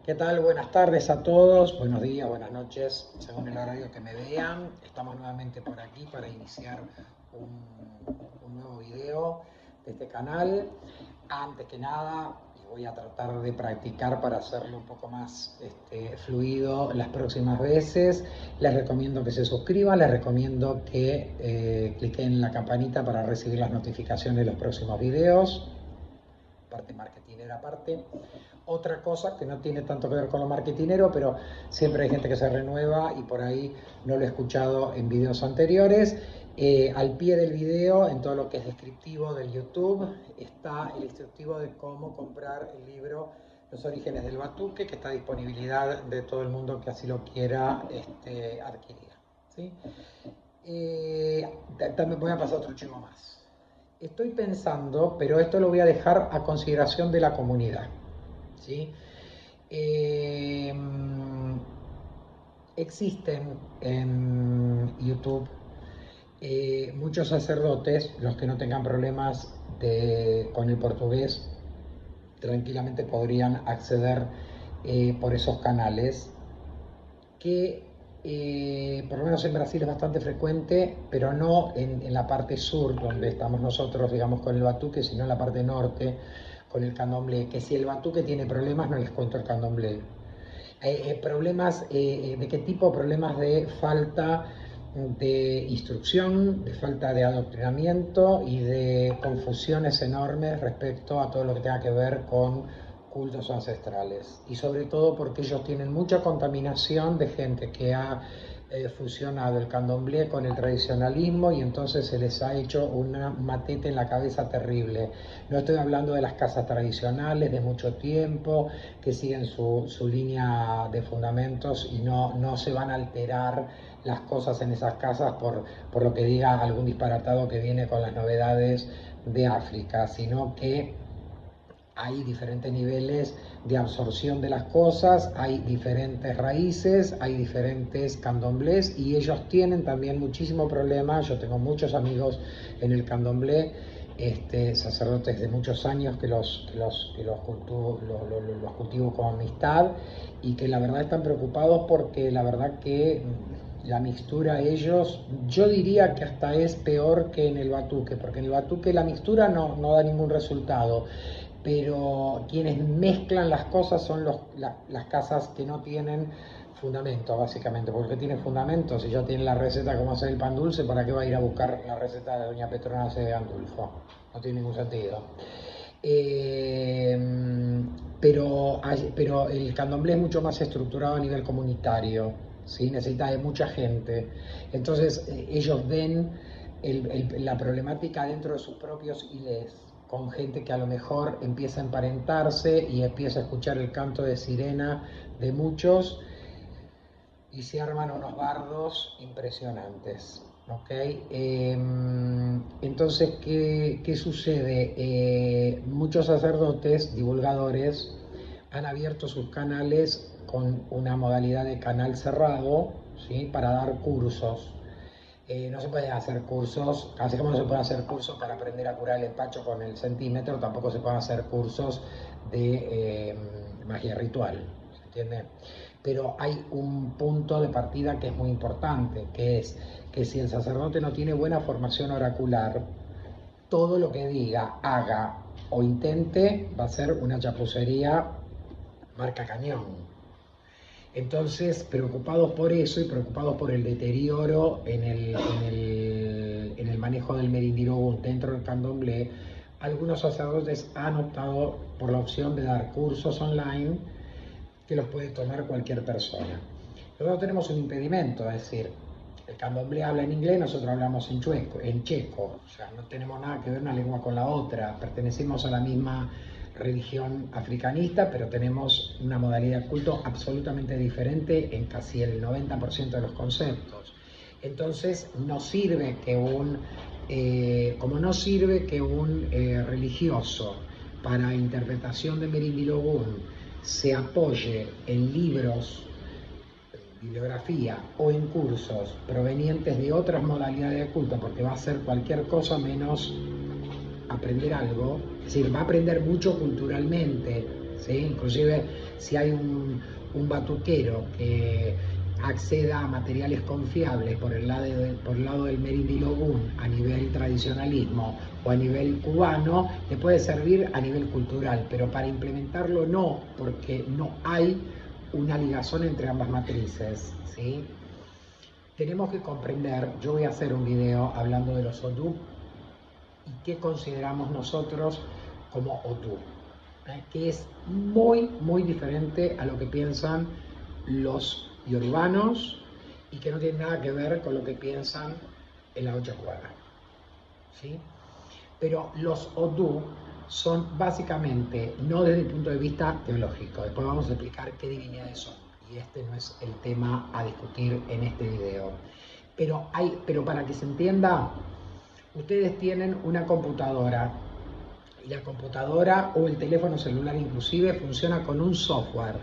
¿Qué tal? Buenas tardes a todos, buenos días, buenas noches, según el horario que me vean. Estamos nuevamente por aquí para iniciar un nuevo video de este canal. Antes que nada, y voy a tratar de practicar para hacerlo un poco más fluido las próximas veces, les recomiendo que se suscriban, les recomiendo que cliquen en la campanita para recibir las notificaciones de los próximos videos, parte marketinera aparte. Otra cosa que no tiene tanto que ver con lo marketinero, pero siempre hay gente que se renueva y por ahí no lo he escuchado en videos anteriores. Al pie del video, en todo lo que es descriptivo del YouTube, está el instructivo de cómo comprar el libro Los orígenes del batuque, que está a disponibilidad de todo el mundo que así lo quiera adquirir. ¿Sí? También voy a pasar otro chico más. Estoy pensando, pero esto lo voy a dejar a consideración de la comunidad. ¿Sí? Eh, Existen en YouTube muchos sacerdotes, los que no tengan problemas con el portugués, tranquilamente podrían acceder por esos canales, que por lo menos en Brasil es bastante frecuente, pero no en la parte sur, donde estamos nosotros, digamos, con el batuque, sino en la parte norte, con el candomblé, que si el batuque tiene problemas, no les cuento el candomblé. Problemas, ¿de qué tipo? Problemas de falta de instrucción, de falta de adoctrinamiento y de confusiones enormes respecto a todo lo que tenga que ver con cultos ancestrales. Y sobre todo porque ellos tienen mucha contaminación de gente que ha fusionado el candomblé con el tradicionalismo, y entonces se les ha hecho una matete en la cabeza terrible. No estoy hablando de las casas tradicionales de mucho tiempo, que siguen su línea de fundamentos y no se van a alterar las cosas en esas casas por lo que diga algún disparatado que viene con las novedades de África, sino que hay diferentes niveles de absorción de las cosas, hay diferentes raíces, hay diferentes candomblés, y ellos tienen también muchísimo problema. Yo tengo muchos amigos en el candomblé, sacerdotes de muchos años los cultivo con amistad, y que la verdad están preocupados porque la verdad que la mixtura ellos, yo diría que hasta es peor que en el batuque, porque en el batuque la mixtura no da ningún resultado, pero quienes mezclan las cosas son las casas que no tienen fundamento, básicamente, porque tiene fundamento. Si ya tiene la receta cómo hacer el pan dulce, ¿para qué va a ir a buscar la receta de doña Petrona de Gandulfo? No tiene ningún sentido. Eh, pero el candomblé es mucho más estructurado a nivel comunitario, ¿sí? Necesita de mucha gente. Entonces ellos ven la problemática dentro de sus propios ilés, con gente que a lo mejor empieza a emparentarse y empieza a escuchar el canto de sirena de muchos, y se arman unos bardos impresionantes. ¿Ok? Entonces, ¿qué sucede? Muchos sacerdotes, divulgadores, han abierto sus canales con una modalidad de canal cerrado, ¿sí? Para dar cursos. No se pueden hacer cursos, así como no se pueden hacer cursos para aprender a curar el empacho con el centímetro, tampoco se pueden hacer cursos de magia ritual, ¿se entiende? Pero hay un punto de partida que es muy importante, que es que si el sacerdote no tiene buena formación oracular, todo lo que diga, haga o intente va a ser una chapucería marca cañón. Entonces, preocupados por eso y preocupados por el deterioro en el manejo del Merindirobún dentro del candomblé, algunos sacerdotes han optado por la opción de dar cursos online que los puede tomar cualquier persona. Nosotros tenemos un impedimento, es decir, el candomblé habla en inglés, nosotros hablamos en checo, o sea, no tenemos nada que ver una lengua con la otra, pertenecemos a la misma religión africanista, pero tenemos una modalidad de culto absolutamente diferente en casi el 90% de los conceptos. Entonces, no sirve que como no sirve que un religioso para interpretación de Merindirobún se apoye en libros, bibliografía o en cursos provenientes de otras modalidades de culto, porque va a hacer cualquier cosa menos aprender algo. Es decir, va a aprender mucho culturalmente, ¿sí? Inclusive si hay un batuquero que acceda a materiales confiables por el lado del Meridilogún a nivel tradicionalismo o a nivel cubano, le puede servir a nivel cultural, pero para implementarlo no, porque no hay una ligazón entre ambas matrices, ¿sí? Tenemos que comprender, yo voy a hacer un video hablando de los Odú y qué consideramos nosotros como Odú, que es muy diferente a lo que piensan los yorubanos y que no tiene nada que ver con lo que piensan en la Ochacuara, ¿sí? Pero los Odú son básicamente, no desde el punto de vista teológico, después vamos a explicar qué divinidades son, y este no es el tema a discutir en este video, pero para que se entienda, ustedes tienen una computadora, y la computadora o el teléfono celular inclusive funciona con un software,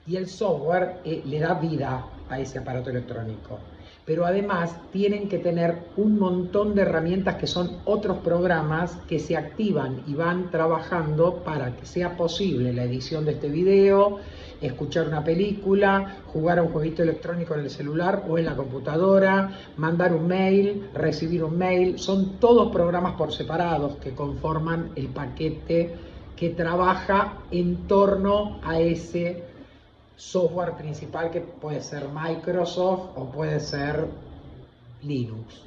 y el software le da vida a ese aparato electrónico. Pero además tienen que tener un montón de herramientas que son otros programas que se activan y van trabajando para que sea posible la edición de este video, escuchar una película, jugar a un jueguito electrónico en el celular o en la computadora, mandar un mail, recibir un mail. Son todos programas por separados que conforman el paquete que trabaja en torno a ese software principal, que puede ser Microsoft o puede ser Linux.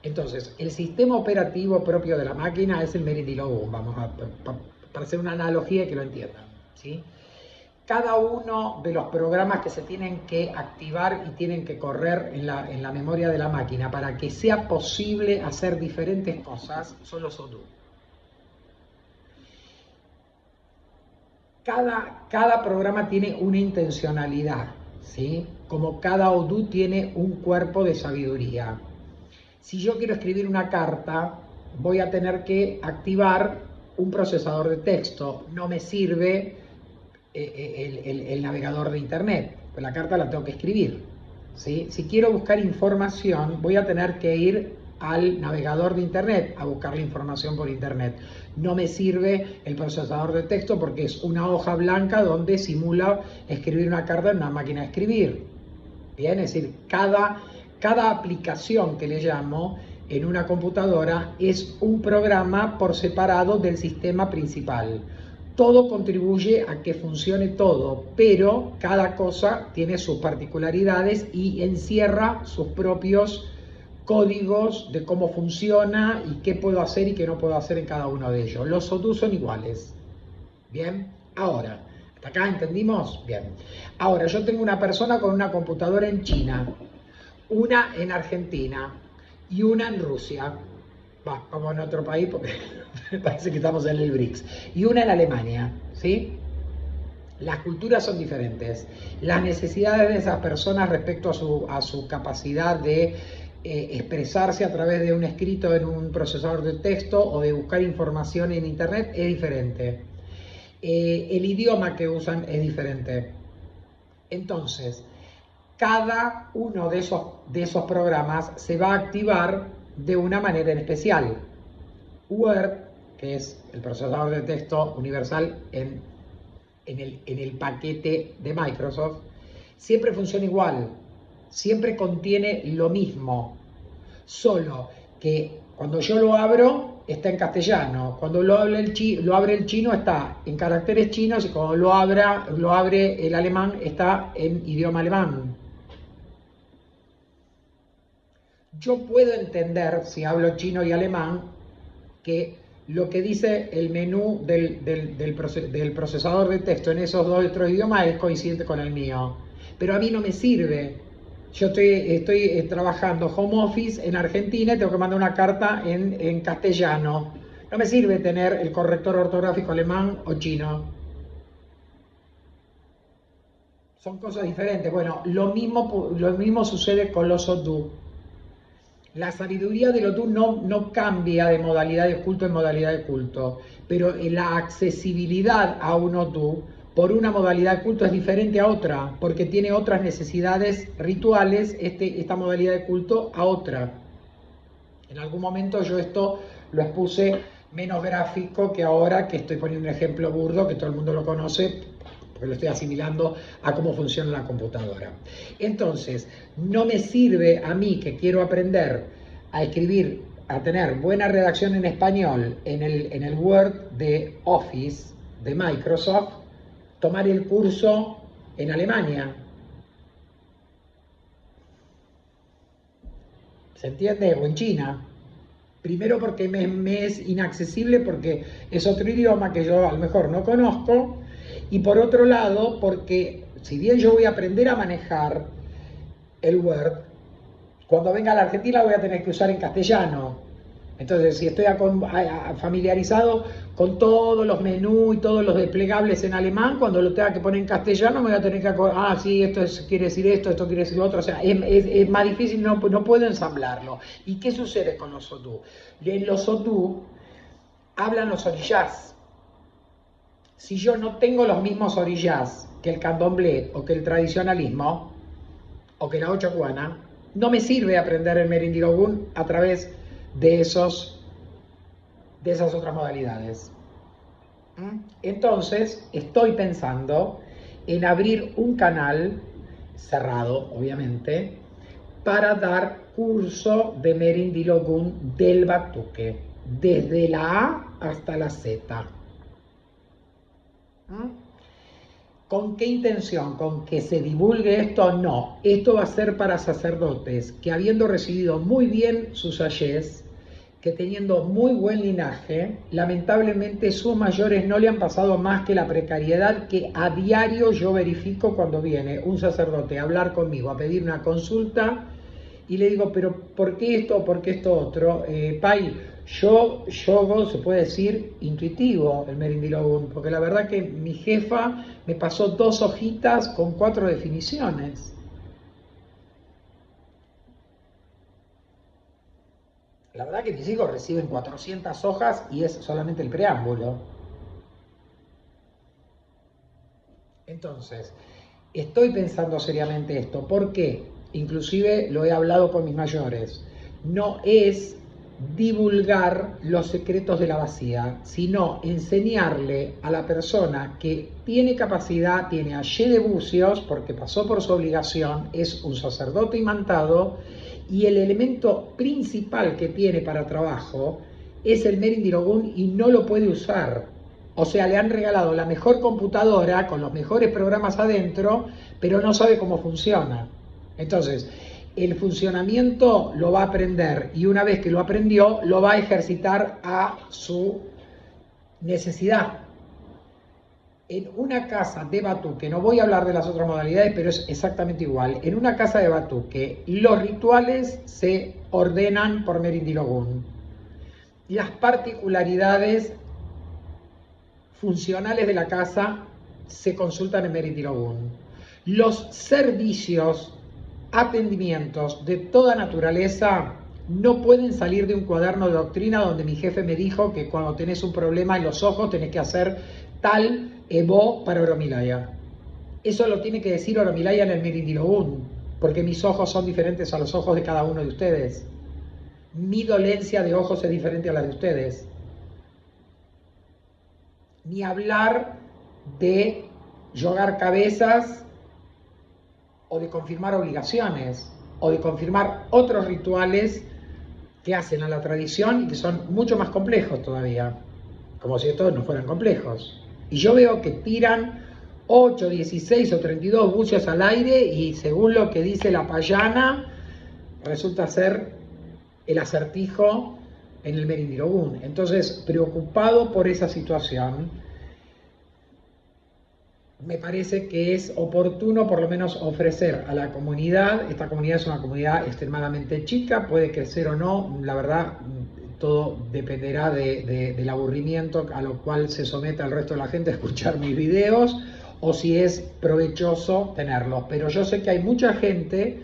Entonces, el sistema operativo propio de la máquina es el Meridilogún, vamos para hacer una analogía y que lo entiendan, ¿sí? Cada uno de los programas que se tienen que activar y tienen que correr en la memoria de la máquina para que sea posible hacer diferentes cosas son los Odú. Cada programa tiene una intencionalidad, ¿sí? Como cada Odú tiene un cuerpo de sabiduría. Si yo quiero escribir una carta, voy a tener que activar un procesador de texto. No me sirve el navegador de internet, pues la carta la tengo que escribir, ¿sí? Si quiero buscar información, voy a tener que ir al navegador de internet a buscar la información por internet. No me sirve el procesador de texto porque es una hoja blanca donde simula escribir una carta en una máquina de escribir. Bien, es decir, cada aplicación que le llamo en una computadora es un programa por separado del sistema principal. Todo contribuye a que funcione todo, pero cada cosa tiene sus particularidades y encierra sus propios códigos de cómo funciona y qué puedo hacer y qué no puedo hacer en cada uno de ellos. Los Odú son iguales. Bien, ahora, ¿hasta acá entendimos? Bien. Ahora, yo tengo una persona con una computadora en China, una en Argentina y una en Rusia. Vamos en otro país porque parece que estamos en el BRICS. Y una en Alemania, ¿sí? Las culturas son diferentes. Las necesidades de esas personas respecto a su capacidad de expresarse a través de un escrito en un procesador de texto o de buscar información en internet es diferente. El idioma que usan es diferente. Entonces, cada uno de esos programas se va a activar de una manera en especial. Word, que es el procesador de texto universal en el paquete de Microsoft, siempre funciona igual, siempre contiene lo mismo, solo que cuando yo lo abro está en castellano, cuando lo abre el chino está en caracteres chinos y cuando lo abre el alemán está en idioma alemán. Yo puedo entender, si hablo chino y alemán, que lo que dice el menú del procesador de texto en esos dos otros idiomas es coincidente con el mío, pero a mí no me sirve. Yo estoy trabajando home office en Argentina y tengo que mandar una carta en castellano. No me sirve tener el corrector ortográfico alemán o chino. Son cosas diferentes. Bueno, lo mismo sucede con los Odú. La sabiduría del Odú no cambia de modalidad de culto en modalidad de culto, pero la accesibilidad a un Odú por una modalidad de culto es diferente a otra, porque tiene otras necesidades rituales, esta modalidad de culto a otra. En algún momento yo esto lo expuse menos gráfico que ahora, que estoy poniendo un ejemplo burdo que todo el mundo lo conoce, porque lo estoy asimilando a cómo funciona la computadora. Entonces, no me sirve a mí, que quiero aprender a escribir, a tener buena redacción en español en el Word de Office de Microsoft, tomar el curso en Alemania. ¿Se entiende? O en China. Primero porque me es inaccesible, porque es otro idioma que yo a lo mejor no conozco, y por otro lado porque si bien yo voy a aprender a manejar el Word, cuando venga a la Argentina lo voy a tener que usar en castellano. Entonces, si estoy familiarizado con todos los menús y todos los desplegables en alemán, cuando lo tenga que poner en castellano me voy a tener que acordar, sí, quiere decir esto quiere decir lo otro. O sea, es más difícil, no puedo ensamblarlo. ¿Y qué sucede con los odú? En los odú hablan los orillás. Si yo no tengo los mismos orillás que el candomblé o que el tradicionalismo o que la ocha cubana, no me sirve aprender el merindirogún a través de esas otras modalidades. Entonces, estoy pensando en abrir un canal cerrado, obviamente, para dar curso de merindirogún del batuque, desde la A hasta la Z. ¿Con qué intención? ¿Con que se divulgue esto? No. Esto va a ser para sacerdotes que, habiendo recibido muy bien sus ayes, que teniendo muy buen linaje, lamentablemente sus mayores no le han pasado más que la precariedad que a diario yo verifico cuando viene un sacerdote a hablar conmigo, a pedir una consulta, y le digo, pero ¿por qué esto? ¿Por qué esto otro? Pai, yo se puede decir intuitivo el merindirogún, porque la verdad que mi jefa me pasó 2 hojitas con 4 definiciones. La verdad que mis hijos reciben 400 hojas y es solamente el preámbulo. Entonces, estoy pensando seriamente esto. ¿Por qué? Inclusive lo he hablado con mis mayores. No es divulgar los secretos de la vacía, sino enseñarle a la persona que tiene capacidad, tiene allé de bucios, porque pasó por su obligación, es un sacerdote imantado, y el elemento principal que tiene para trabajo es el merindirogún y no lo puede usar. O sea, le han regalado la mejor computadora con los mejores programas adentro, pero no sabe cómo funciona. Entonces, el funcionamiento lo va a aprender y una vez que lo aprendió, lo va a ejercitar a su necesidad. En una casa de batuque, no voy a hablar de las otras modalidades, pero es exactamente igual. En una casa de batuque, los rituales se ordenan por merindirogún. Las particularidades funcionales de la casa se consultan en merindirogún. Los servicios, atendimientos de toda naturaleza no pueden salir de un cuaderno de doctrina donde mi jefe me dijo que cuando tenés un problema en los ojos tenés que hacer tal Evo para Oromilaya. Eso lo tiene que decir Oromilaya en el merindirogún, porque mis ojos son diferentes a los ojos de cada uno de ustedes. Mi dolencia de ojos es diferente a la de ustedes. Ni hablar de yogar cabezas o de confirmar obligaciones o de confirmar otros rituales que hacen a la tradición y que son mucho más complejos todavía, como si estos no fueran complejos. Y yo veo que tiran 8, 16 o 32 bucios al aire y según lo que dice la payana, resulta ser el acertijo en el merindirogún. Entonces, preocupado por esa situación, me parece que es oportuno por lo menos ofrecer a la comunidad, esta comunidad es una comunidad extremadamente chica, puede crecer o no, la verdad todo dependerá del aburrimiento a lo cual se somete el resto de la gente a escuchar mis videos o si es provechoso tenerlos, pero yo sé que hay mucha gente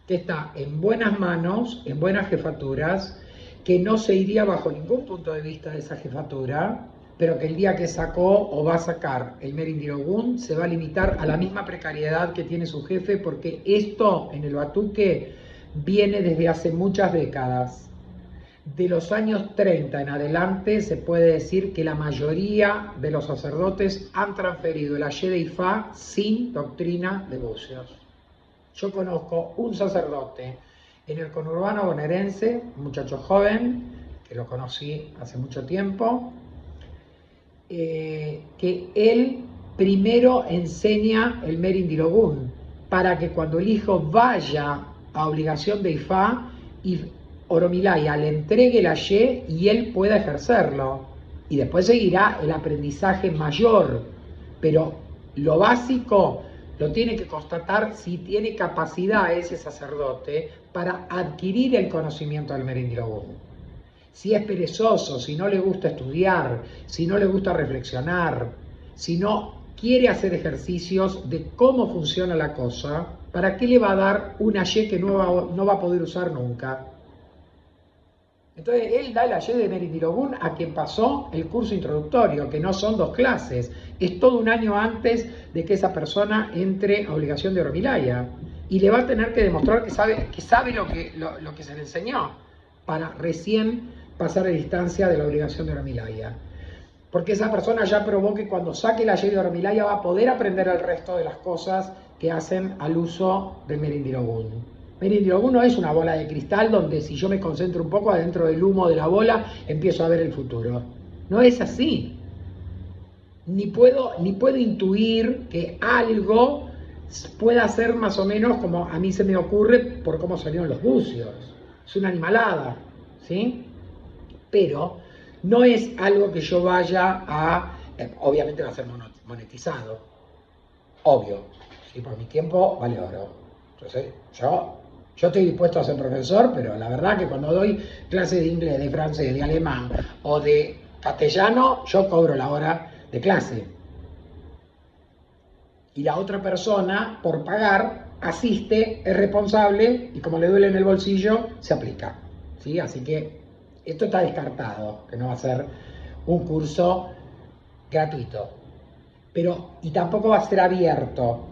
que está en buenas manos, en buenas jefaturas, que no se iría bajo ningún punto de vista de esa jefatura, pero que el día que sacó o va a sacar el merindirogún se va a limitar a la misma precariedad que tiene su jefe, porque esto en el batuque viene desde hace muchas décadas. De los años 30 en adelante se puede decir que la mayoría de los sacerdotes han transferido el Ayé de Ifá sin doctrina de bucios. Yo conozco un sacerdote en el conurbano bonaerense, un muchacho joven, que lo conocí hace mucho tiempo, que él primero enseña el Merindirogún, para que cuando el hijo vaya a obligación de Ifá, y Oromilaya le entregue el Ayé y él pueda ejercerlo. Y después seguirá el aprendizaje mayor, pero lo básico lo tiene que constatar si tiene capacidad ese sacerdote para adquirir el conocimiento del Merindirogún. Si es perezoso, si no le gusta estudiar, si no le gusta reflexionar, si no quiere hacer ejercicios de cómo funciona la cosa, ¿para qué le va a dar un Ayé que no va a poder usar nunca? Entonces él da el Ayé de Merindirogún a quien pasó el curso introductorio, que no son 2 clases, es todo un año antes de que esa persona entre a obligación de Oromilaya, y le va a tener que demostrar que sabe lo que se le enseñó, para recién pasar a distancia de la obligación de Oromilaya. Porque esa persona ya probó que cuando saque el Ayé de Oromilaya va a poder aprender el resto de las cosas que hacen al uso del Merindirogún. Merindirogún no es una bola de cristal donde si yo me concentro un poco adentro del humo de la bola empiezo a ver el futuro. No es así. Ni puedo intuir que algo pueda ser más o menos como a mí se me ocurre por cómo salieron los bucios. Es una animalada, ¿sí? Pero no es algo que yo vaya a... obviamente va a ser monetizado, obvio. ¿Sí? Por mi tiempo vale oro. Entonces yo estoy dispuesto a ser profesor, pero la verdad que cuando doy clases de inglés, de francés, de alemán o de castellano, yo cobro la hora de clase. Y la otra persona, por pagar, asiste, es responsable y como le duele en el bolsillo, se aplica. ¿Sí? Así que esto está descartado, que no va a ser un curso gratuito. Y tampoco va a ser abierto.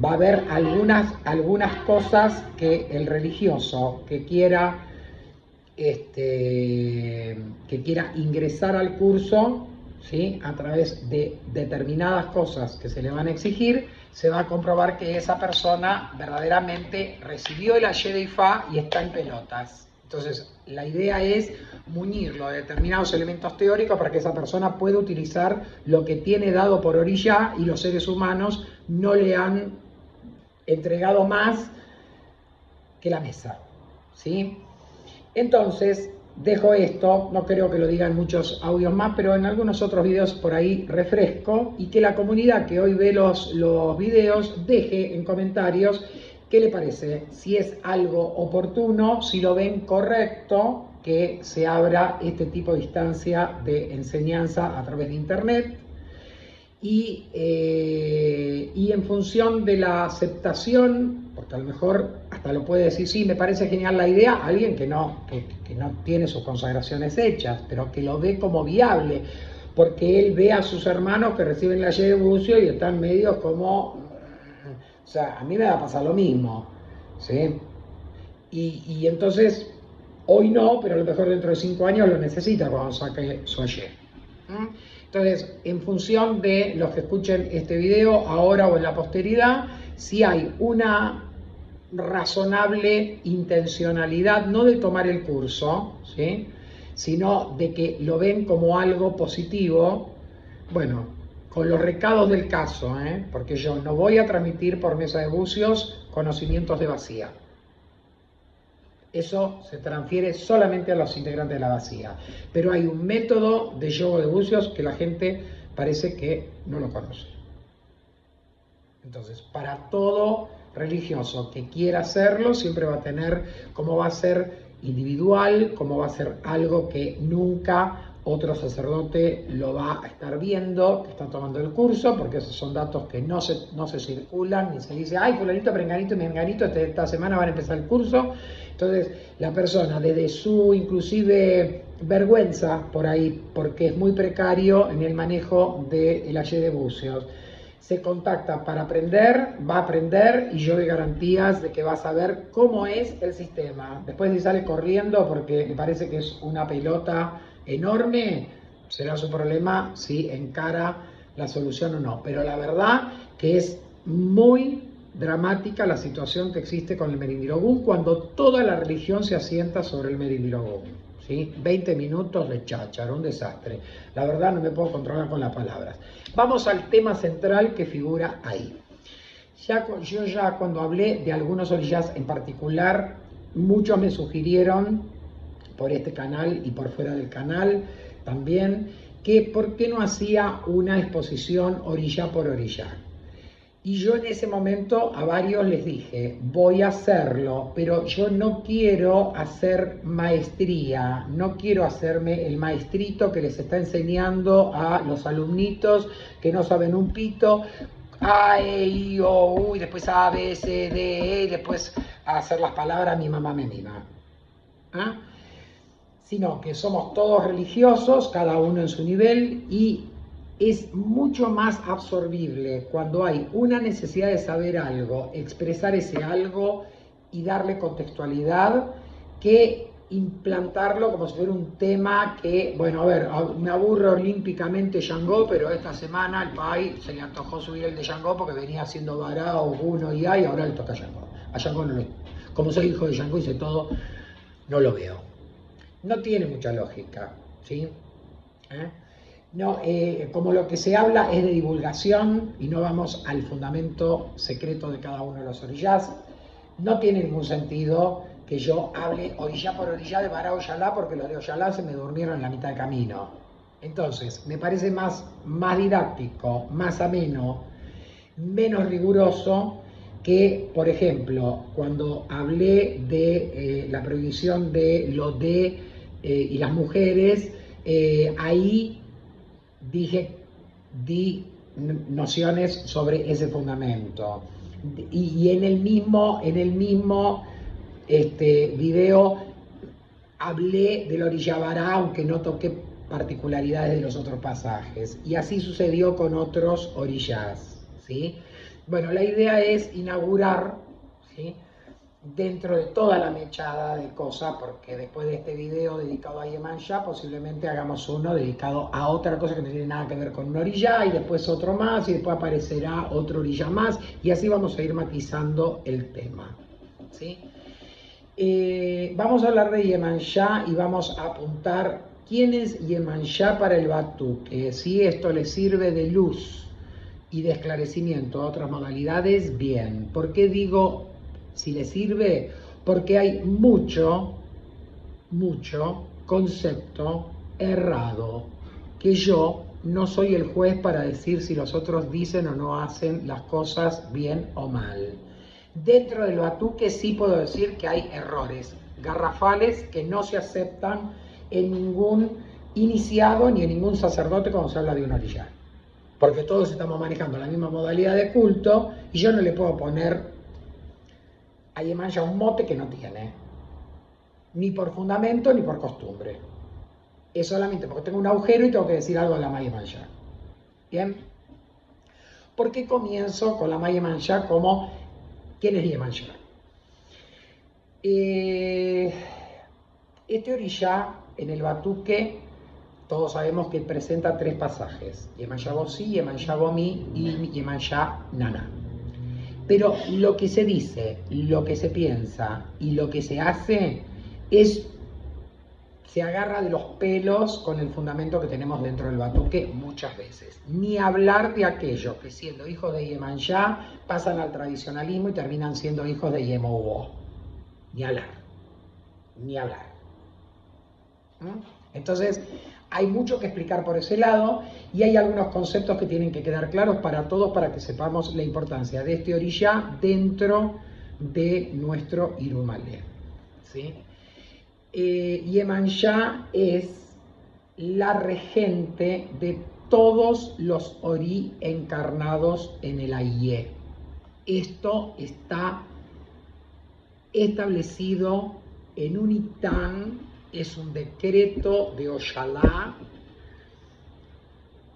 Va a haber algunas cosas que el religioso que quiera ingresar al curso, ¿sí? A través de determinadas cosas que se le van a exigir, se va a comprobar que esa persona verdaderamente recibió el Ayé de Ifá y está en pelotas. Entonces, la idea es muñirlo de determinados elementos teóricos para que esa persona pueda utilizar lo que tiene dado por orilla y los seres humanos no le han entregado más que la mesa, ¿sí? Entonces, dejo esto, no creo que lo digan muchos audios más, pero en algunos otros videos por ahí refresco, y que la comunidad que hoy ve los videos deje en comentarios qué le parece, si es algo oportuno, si lo ven correcto, que se abra este tipo de instancia de enseñanza a través de internet. Y en función de la aceptación, porque a lo mejor hasta lo puede decir, sí, me parece genial la idea, alguien que no tiene sus consagraciones hechas, pero que lo ve como viable, porque él ve a sus hermanos que reciben la Ayé de bucio y están medios como, o sea, a mí me va a pasar lo mismo, ¿sí? Y entonces, hoy no, pero a lo mejor dentro de 5 años lo necesita cuando saque su Ayé. Entonces, en función de los que escuchen este video ahora o en la posteridad, si hay una razonable intencionalidad, no de tomar el curso, ¿sí? Sino de que lo ven como algo positivo, bueno, con los recados del caso, porque yo no voy a transmitir por mesa de bucios conocimientos de vacía. Eso se transfiere solamente a los integrantes de la vacía. Pero hay un método de yoga de bucios que la gente parece que no lo conoce. Entonces, para todo religioso que quiera hacerlo, siempre va a tener cómo va a ser individual, cómo va a ser algo que nunca otro sacerdote lo va a estar viendo, que está tomando el curso, porque esos son datos que no se circulan, ni se dice, ay, fulanito, perenganito y menganito, esta semana van a empezar el curso. Entonces, la persona, desde su inclusive vergüenza por ahí, porque es muy precario en el manejo del Ayé de bucios, se contacta para aprender, va a aprender y yo doy garantías de que va a saber cómo es el sistema. Después si sale corriendo porque me parece que es una pelota enorme, será su problema si encara la solución o no. Pero la verdad que es muy dramática la situación que existe con el Merindirogún cuando toda la religión se asienta sobre el Merindirogún. ¿Sí? 20 minutos de cháchara, un desastre. La verdad no me puedo controlar con las palabras. Vamos al tema central que figura ahí. Yo ya cuando hablé de algunos orishas en particular, muchos me sugirieron por este canal y por fuera del canal también, que por qué no hacía una exposición orilla por orilla. Y yo en ese momento a varios les dije, voy a hacerlo, pero yo no quiero hacer maestría, no quiero hacerme el maestrito que les está enseñando a los alumnitos que no saben un pito, A, E, I, O, U, y después A, B, C, D, E, y después a hacer las palabras mi mamá me mima. ¿Ah? Sino que somos todos religiosos, cada uno en su nivel, y es mucho más absorbible cuando hay una necesidad de saber algo, expresar ese algo y darle contextualidad, que implantarlo como si fuera un tema que, bueno, a ver, me aburre olímpicamente Shango, pero esta semana el Pai se le antojó subir el de Shango porque venía haciendo Varao, Uno y A, y ahora le toca a Shango. A Shango no lo, como soy hijo de Shango y sé todo, no lo veo. No tiene mucha lógica, ¿sí? No, como lo que se habla es de divulgación y no vamos al fundamento secreto de cada uno de los orillas, no tiene ningún sentido que yo hable orilla por orilla de Bará Oyalá porque los de Oyalá se me durmieron en la mitad del camino. Entonces, me parece más didáctico, más ameno, menos riguroso que, por ejemplo, cuando hablé de la prohibición de lo de y las mujeres, ahí di nociones sobre ese fundamento. Y en el mismo video hablé del Orishabará, aunque no toqué particularidades de los otros pasajes. Y así sucedió con otros orishas, ¿sí? Bueno, la idea es inaugurar, ¿sí?, dentro de toda la mechada de cosas, porque después de este video dedicado a Yemanjá, posiblemente hagamos uno dedicado a otra cosa que no tiene nada que ver con un orilla, y después otro más, y después aparecerá otro orilla más, y así vamos a ir matizando el tema, ¿sí? Vamos a hablar de Yemanjá y vamos a apuntar quién es Yemanjá para el Batuque. Si esto le sirve de luz y de esclarecimiento a otras modalidades, bien. ¿Por qué digo si le sirve? Porque hay mucho concepto errado, que yo no soy el juez para decir si los otros dicen o no hacen las cosas bien o mal. Dentro del batuque sí puedo decir que hay errores garrafales que no se aceptan en ningún iniciado ni en ningún sacerdote cuando se habla de un orilla. Porque todos estamos manejando la misma modalidad de culto y yo no le puedo poner a Yemanjá un mote que no tiene, ni por fundamento ni por costumbre. Es solamente porque tengo un agujero y tengo que decir algo de la Yemanjá. ¿Bien? ¿Por qué comienzo con la Yemanjá como quién es Yemanjá? Este orilla en el batuque todos sabemos que presenta tres pasajes: Yemanjá Bosí, Yemanjá Bomi y Yemanjá Nana. Pero lo que se dice, lo que se piensa y lo que se hace se agarra de los pelos con el fundamento que tenemos dentro del batuque muchas veces. Ni hablar de aquellos que siendo hijos de Yemanjá pasan al tradicionalismo y terminan siendo hijos de Yemobo. Ni hablar. Ni hablar. Entonces, hay mucho que explicar por ese lado y hay algunos conceptos que tienen que quedar claros para todos para que sepamos la importancia de este orilla dentro de nuestro Irumale, ¿sí? Yemanjá es la regente de todos los Ori encarnados en el Ayé. Esto está establecido en un Itán, es un decreto de Oyalá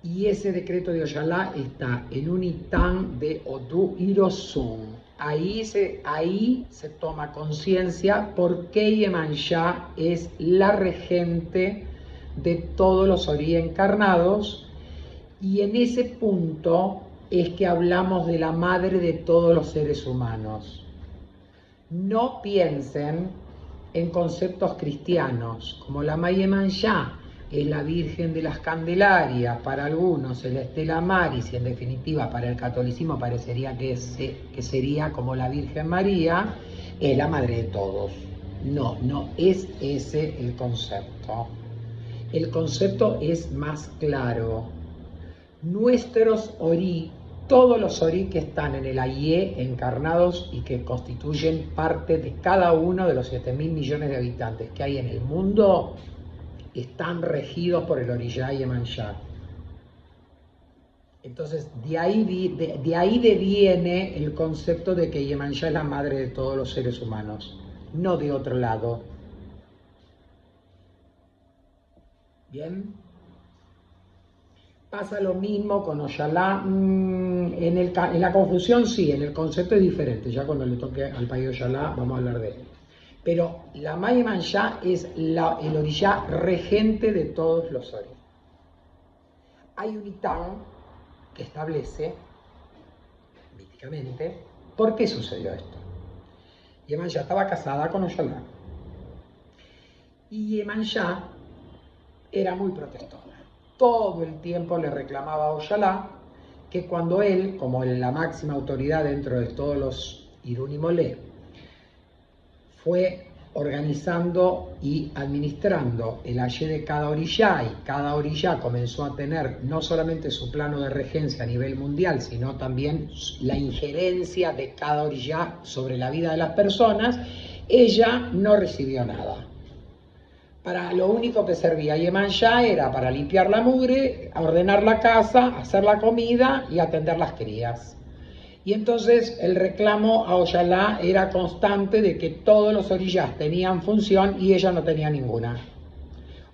Y ese decreto de Oyalá está en un itán de Odu Irosun. Ahí se toma conciencia por qué Yemanjá es la regente de todos los Orí encarnados, y en ese punto es que hablamos de la madre de todos los seres humanos. No piensen en conceptos cristianos, como la Yemanjá es la Virgen de las Candelarias, para algunos es la Estela Maris, y en definitiva para el catolicismo parecería que sería como la Virgen María, es la madre de todos. No, no es ese el concepto. El concepto es más claro. Nuestros Orí, todos los Orí que están en el Ayé encarnados y que constituyen parte de cada uno de los 7.000 millones de habitantes que hay en el mundo, están regidos por el Oriyá Yemanjá. Entonces, de ahí deviene el concepto de que Yemanjá es la madre de todos los seres humanos, no de otro lado. ¿Bien? Pasa lo mismo con Oyalá. En la confusión sí, en el concepto es diferente. Ya cuando le toque al país Oyalá vamos a hablar de él. Pero la Yemanjá es el Oriyá regente de todos los Orí. Hay un itán que establece, míticamente, por qué sucedió esto. Yemanjá estaba casada con Oyalá. Y Yemanjá era muy protectora. Todo el tiempo le reclamaba a Oyalá que cuando él, como la máxima autoridad dentro de todos los Irún y Molé, fue organizando y administrando el Ayé de cada orillá, y cada orillá comenzó a tener no solamente su plano de regencia a nivel mundial, sino también la injerencia de cada orillá sobre la vida de las personas, ella no recibió nada. Para lo único que servía Yemanjá era para limpiar la mugre, ordenar la casa, hacer la comida y atender las crías. Y entonces el reclamo a Oyalá era constante de que todos los orillás tenían función y ella no tenía ninguna.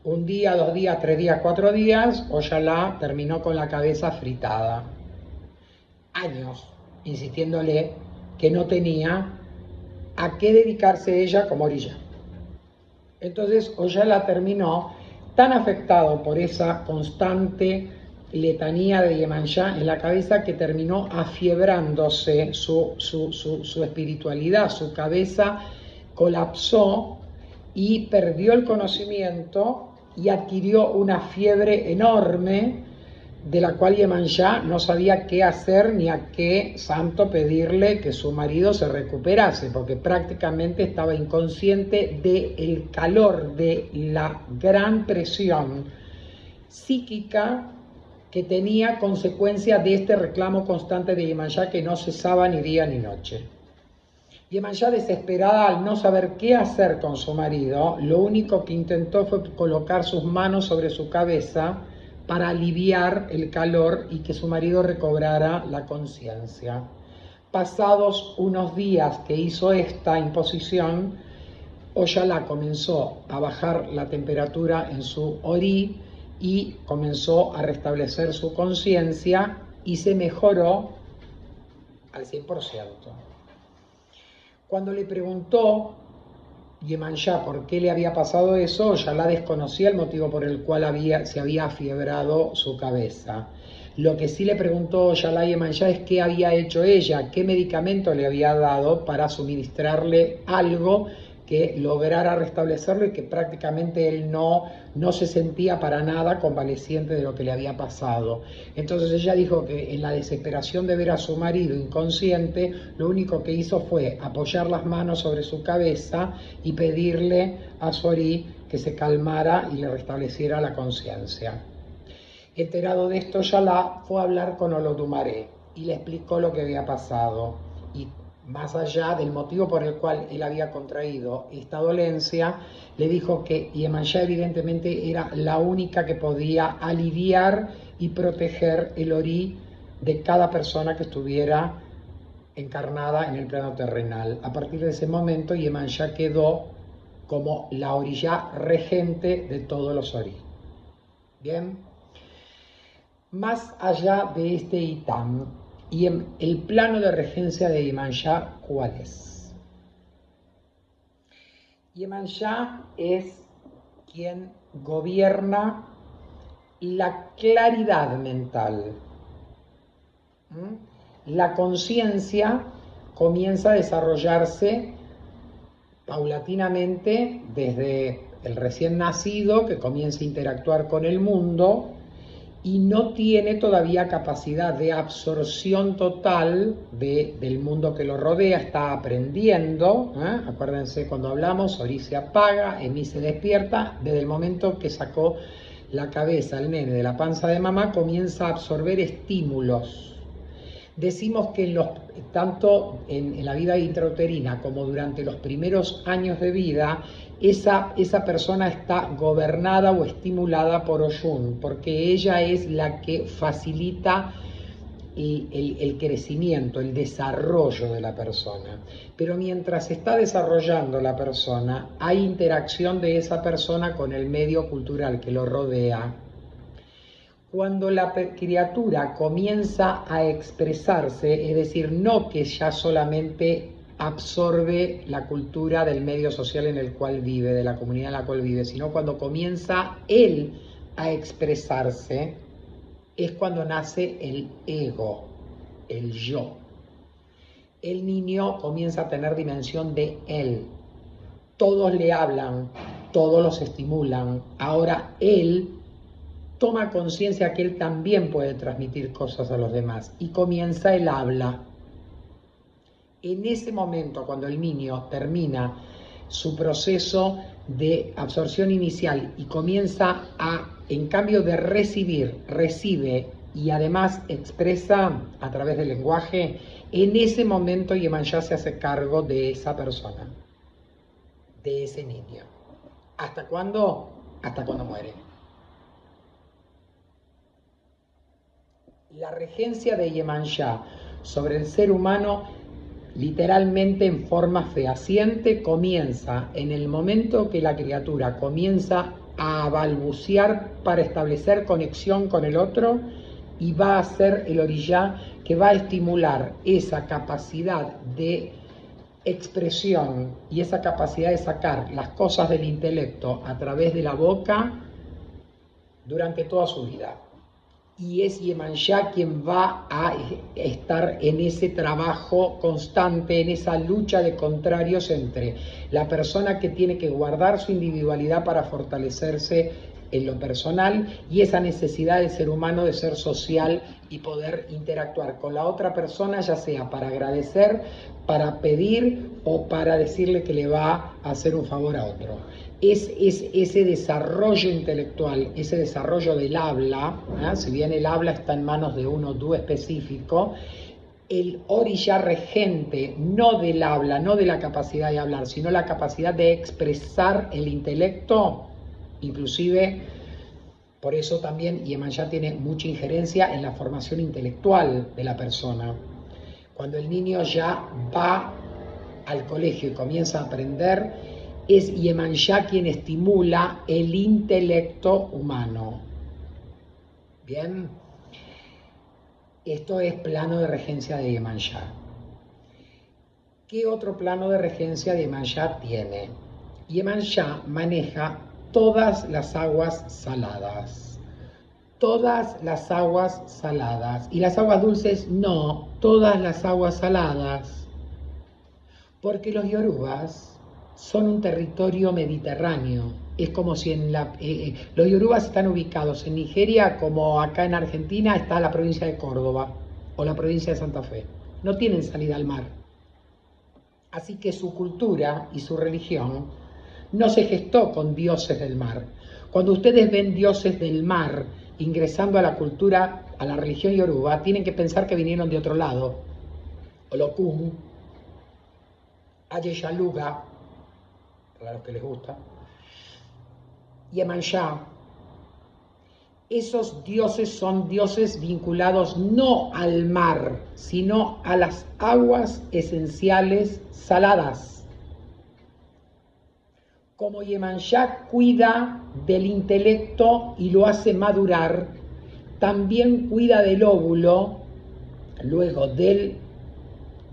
Un día, 2 días, 3 días, 4 días, Oyalá terminó con la cabeza fritada. Años insistiéndole que no tenía a qué dedicarse ella como orillá. Entonces Oyalá terminó tan afectado por esa constante letanía de Yemanjá en la cabeza que terminó afiebrándose su espiritualidad, su cabeza colapsó y perdió el conocimiento y adquirió una fiebre enorme de la cual Yemanjá no sabía qué hacer ni a qué santo pedirle que su marido se recuperase, porque prácticamente estaba inconsciente del calor, de la gran presión psíquica que tenía consecuencia de este reclamo constante de Yemanjá que no cesaba ni día ni noche. Yemanjá, desesperada al no saber qué hacer con su marido, lo único que intentó fue colocar sus manos sobre su cabeza para aliviar el calor y que su marido recobrara la conciencia. Pasados unos días que hizo esta imposición, Oyalá comenzó a bajar la temperatura en su orí y comenzó a restablecer su conciencia y se mejoró al 100%. Cuando le preguntó Yemanjá por qué le había pasado eso, Oyalá desconocía el motivo por el cual se había afiebrado su cabeza. Lo que sí le preguntó Oyalá a Yemanjá es qué había hecho ella, qué medicamento le había dado para suministrarle algo que lograra restablecerlo y que prácticamente él no se sentía para nada convaleciente de lo que le había pasado. Entonces ella dijo que en la desesperación de ver a su marido inconsciente, lo único que hizo fue apoyar las manos sobre su cabeza y pedirle a Sorí que se calmara y le restableciera la conciencia. Enterado de esto, Oyalá fue a hablar con Olodumare y le explicó lo que había pasado. Y más allá del motivo por el cual él había contraído esta dolencia, le dijo que Yemanjá evidentemente era la única que podía aliviar y proteger el orí de cada persona que estuviera encarnada en el plano terrenal. A partir de ese momento, Yemanjá quedó como la orillá regente de todos los orí. Bien. Más allá de este ITAM y en el plano de regencia de Iemanjá, ¿cuál es? Iemanjá es quien gobierna la claridad mental. La conciencia comienza a desarrollarse paulatinamente desde el recién nacido, que comienza a interactuar con el mundo y no tiene todavía capacidad de absorción total del mundo que lo rodea, está aprendiendo. Acuérdense cuando hablamos, Ori se apaga, Emi se despierta, desde el momento que sacó la cabeza el nene de la panza de mamá, comienza a absorber estímulos. Decimos que tanto en la vida intrauterina como durante los primeros años de vida, esa persona está gobernada o estimulada por Oyun, porque ella es la que facilita el crecimiento, el desarrollo de la persona. Pero mientras está desarrollando la persona, hay interacción de esa persona con el medio cultural que lo rodea. Cuando la criatura comienza a expresarse, es decir, no que ya solamente absorbe la cultura del medio social en el cual vive, de la comunidad en la cual vive, sino cuando comienza él a expresarse, es cuando nace el ego, el yo. El niño comienza a tener dimensión de él. Todos le hablan, todos los estimulan. Ahora él toma conciencia que él también puede transmitir cosas a los demás y comienza el habla. En ese momento, cuando el niño termina su proceso de absorción inicial y comienza en cambio de recibir, recibe y además expresa a través del lenguaje, en ese momento Iemanjá se hace cargo de esa persona, de ese niño. ¿Hasta cuándo? Hasta cuando muere. La regencia de Iemanjá sobre el ser humano, literalmente en forma fehaciente, comienza en el momento que la criatura comienza a balbucear para establecer conexión con el otro, y va a ser el orillá que va a estimular esa capacidad de expresión y esa capacidad de sacar las cosas del intelecto a través de la boca durante toda su vida. Y es Iemanjá quien va a estar en ese trabajo constante, en esa lucha de contrarios entre la persona que tiene que guardar su individualidad para fortalecerse en lo personal y esa necesidad del ser humano de ser social y poder interactuar con la otra persona, ya sea para agradecer, para pedir o para decirle que le va a hacer un favor a otro. Es ese desarrollo intelectual, ese desarrollo del habla, si bien el habla está en manos de uno tú específico, el orillá regente, no del habla, no de la capacidad de hablar, sino la capacidad de expresar el intelecto, inclusive por eso también Iemanjá tiene mucha injerencia en la formación intelectual de la persona. Cuando el niño ya va al colegio y comienza a aprender, es Iemanjá quien estimula el intelecto humano. Bien, esto es plano de regencia de Iemanjá. ¿Qué otro plano de regencia de Iemanjá tiene? Iemanjá maneja todas las aguas saladas. Todas las aguas saladas. Y las aguas dulces no, todas las aguas saladas. Porque los yorubas son un territorio mediterráneo. Es como si los yorubas están ubicados en Nigeria, como acá en Argentina está la provincia de Córdoba o la provincia de Santa Fe. No tienen salida al mar. Así que su cultura y su religión no se gestó con dioses del mar. Cuando ustedes ven dioses del mar ingresando a la cultura, a la religión yoruba, tienen que pensar que vinieron de otro lado. Olokun, Ayeshaluga, para los que les gusta, Iemanjá. Esos dioses son dioses vinculados no al mar, sino a las aguas esenciales saladas. Como Iemanjá cuida del intelecto y lo hace madurar, también cuida del óvulo, luego del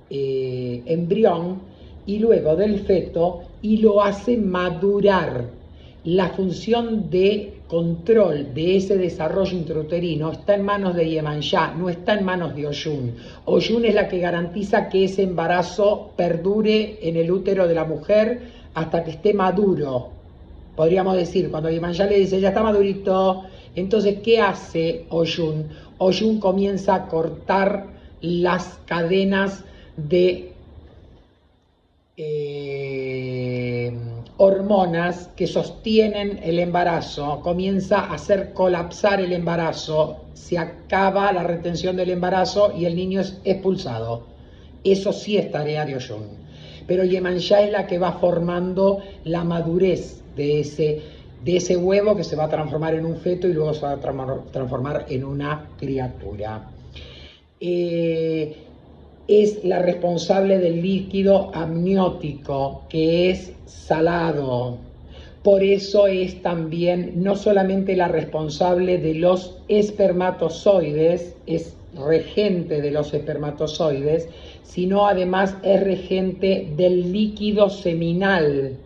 embrión y luego del feto, y lo hace madurar. La función de control de ese desarrollo intrauterino está en manos de Iemanjá, no está en manos de Oyun. Oyun es la que garantiza que ese embarazo perdure en el útero de la mujer hasta que esté maduro. Podríamos decir, cuando Iemanjá le dice, ya está madurito, entonces, ¿qué hace Oyun? Oyun comienza a cortar las cadenas de hormonas que sostienen el embarazo, comienza a hacer colapsar el embarazo, se acaba la retención del embarazo y el niño es expulsado. Eso sí es tarea de Oyun. Pero Iemanjá es la que va formando la madurez de ese huevo que se va a transformar en un feto y luego se va a transformar en una criatura. Es la responsable del líquido amniótico, que es salado. Por eso es también no solamente la responsable de los espermatozoides, es regente de los espermatozoides, sino además es regente del líquido seminal.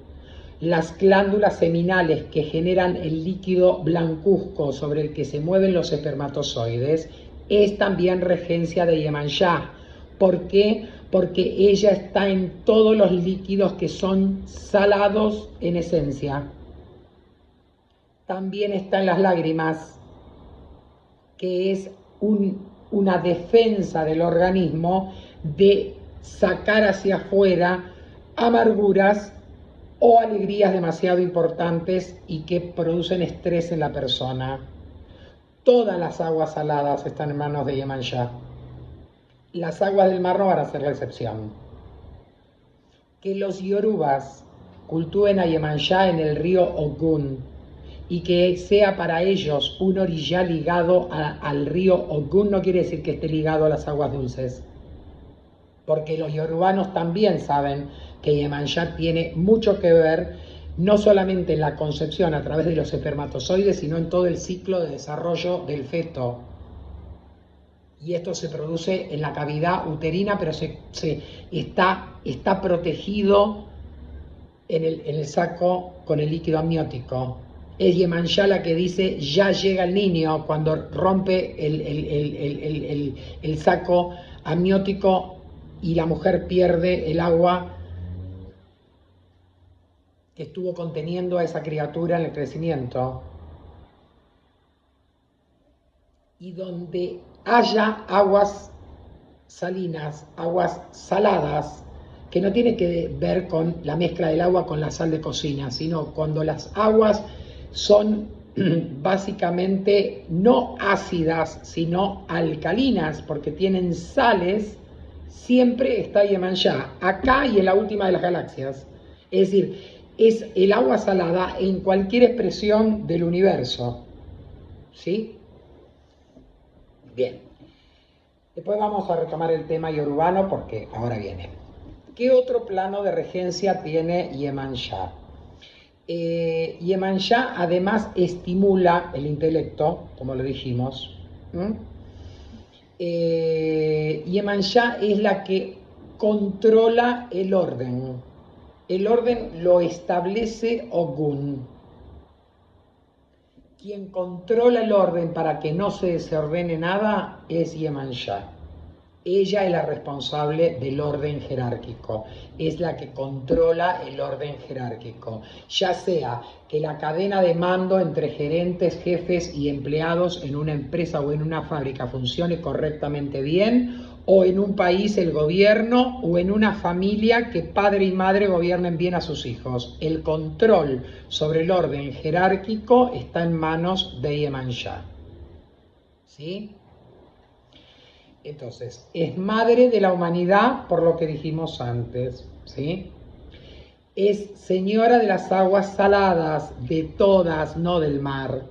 Las glándulas seminales que generan el líquido blancuzco sobre el que se mueven los espermatozoides es también regencia de Iemanjá. ¿Por qué? Porque ella está en todos los líquidos que son salados en esencia. También está en las lágrimas, que es una defensa del organismo de sacar hacia afuera amarguras o alegrías demasiado importantes y que producen estrés en la persona. Todas las aguas saladas están en manos de Iemanjá. Las aguas del mar no van a ser la excepción. Que los yorubas cultúen a Iemanjá en el río Ogun y que sea para ellos un orillá ligado al río Ogun no quiere decir que esté ligado a las aguas dulces. Porque los yorubanos también saben que Iemanjá tiene mucho que ver, no solamente en la concepción a través de los espermatozoides, sino en todo el ciclo de desarrollo del feto. Y esto se produce en la cavidad uterina, pero está protegido en el saco con el líquido amniótico. Es Iemanjá la que dice, ya llega el niño, cuando rompe el saco amniótico y la mujer pierde el agua que estuvo conteniendo a esa criatura en el crecimiento. Y donde haya aguas salinas, aguas saladas, que no tiene que ver con la mezcla del agua con la sal de cocina, sino cuando las aguas son básicamente no ácidas, sino alcalinas, porque tienen sales, siempre está Iemanjá, acá y en la última de las galaxias. Es decir, es el agua salada en cualquier expresión del universo. ¿Sí? Bien. Después vamos a retomar el tema yorubano porque ahora viene. ¿Qué otro plano de regencia tiene Iemanjá? Iemanjá además estimula el intelecto, como lo dijimos. Iemanjá es la que controla el orden. El orden lo establece Ogun. Quien controla el orden para que no se desordene nada es Iemanjá. Ella es la responsable del orden jerárquico, es la que controla el orden jerárquico, ya sea que la cadena de mando entre gerentes, jefes y empleados en una empresa o en una fábrica funcione correctamente bien, o en un país el gobierno, o en una familia que padre y madre gobiernen bien a sus hijos. El control sobre el orden jerárquico está en manos de Iemanjá. ¿Sí? Entonces, es madre de la humanidad por lo que dijimos antes, ¿sí? Es señora de las aguas saladas, de todas, no del mar.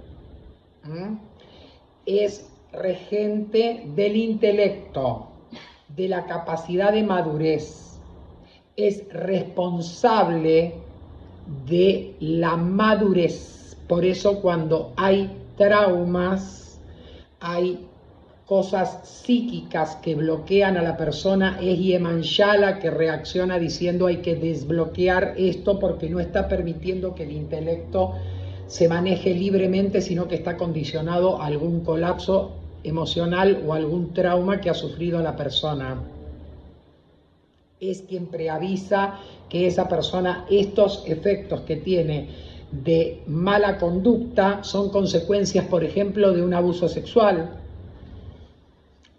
Es regente del intelecto, de la capacidad de madurez. Es responsable de la madurez. Por eso cuando hay traumas, hay cosas psíquicas que bloquean a la persona, es Yemanjá la que reacciona diciendo hay que desbloquear esto porque no está permitiendo que el intelecto se maneje libremente, sino que está condicionado a algún colapso emocional o algún trauma que ha sufrido la persona. Es quien preavisa que esa persona, estos efectos que tiene de mala conducta son consecuencias, por ejemplo, de un abuso sexual,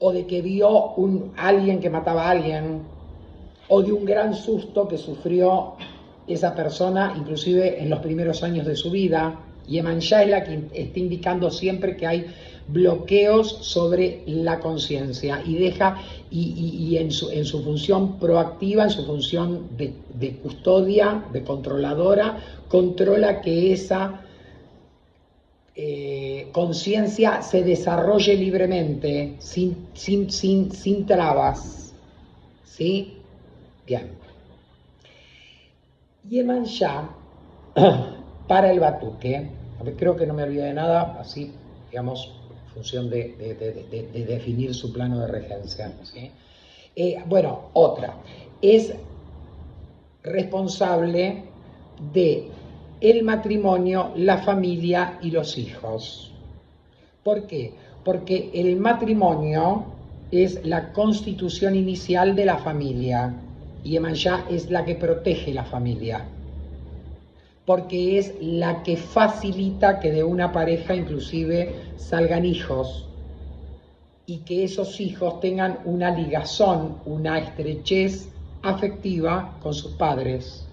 o de que vio alguien que mataba a alguien, o de un gran susto que sufrió esa persona, inclusive en los primeros años de su vida. Yemanjá es la que está indicando siempre que hay bloqueos sobre la conciencia y deja, y en su función proactiva, en su función de custodia, de controladora, controla que esa conciencia se desarrolle libremente, sin trabas. ¿Sí? Bien. Yemanjá para el batuque, creo que no me olvidé de nada, así, digamos, en función de definir su plano de regencia. ¿Sí? Bueno, otra, es responsable de el matrimonio, la familia y los hijos. ¿Por qué? Porque el matrimonio es la constitución inicial de la familia y Yemanjá es la que protege la familia, porque es la que facilita que de una pareja inclusive salgan hijos y que esos hijos tengan una ligazón, una estrechez afectiva con sus padres.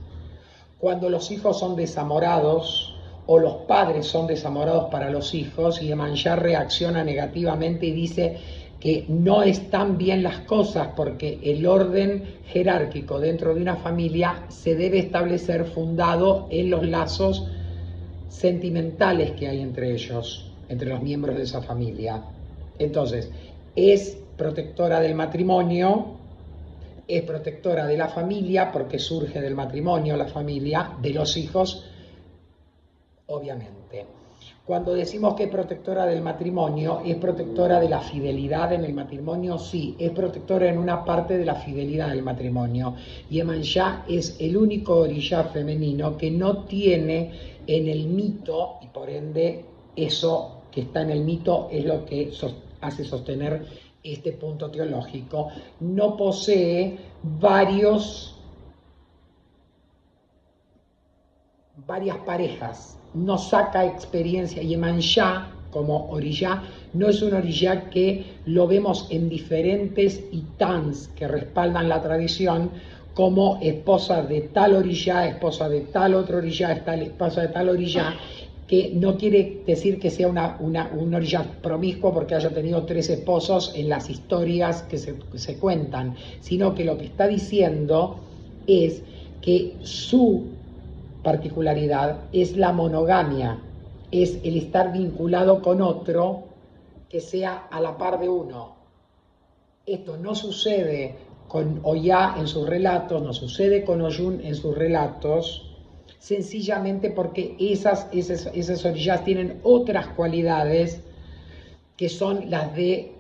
Cuando los hijos son desamorados o los padres son desamorados para los hijos, Yemanjá reacciona negativamente y dice que no están bien las cosas porque el orden jerárquico dentro de una familia se debe establecer fundado en los lazos sentimentales que hay entre ellos, entre los miembros de esa familia. Entonces, es protectora del matrimonio, es protectora de la familia porque surge del matrimonio la familia, de los hijos, obviamente. Cuando decimos que es protectora del matrimonio, ¿es protectora de la fidelidad en el matrimonio? Sí, es protectora en una parte de la fidelidad del matrimonio. Yemanjá es el único orillá femenino que no tiene en el mito, y por ende eso que está en el mito es lo que hace sostener este punto teológico, no posee varias parejas, no saca experiencia. Yemanjá, como orillá, no es un orillá que lo vemos en diferentes itans que respaldan la tradición, como esposa de tal orillá, esposa de tal otro orillá, esposa de tal orillá, que no quiere decir que sea un orillá promiscuo porque haya tenido 3 esposos en las historias que se cuentan, sino que lo que está diciendo es que su particularidad es la monogamia, es el estar vinculado con otro que sea a la par de uno. Esto no sucede con Oyá en sus relatos, no sucede con Oyún en sus relatos, sencillamente porque esas orillas tienen otras cualidades que son las de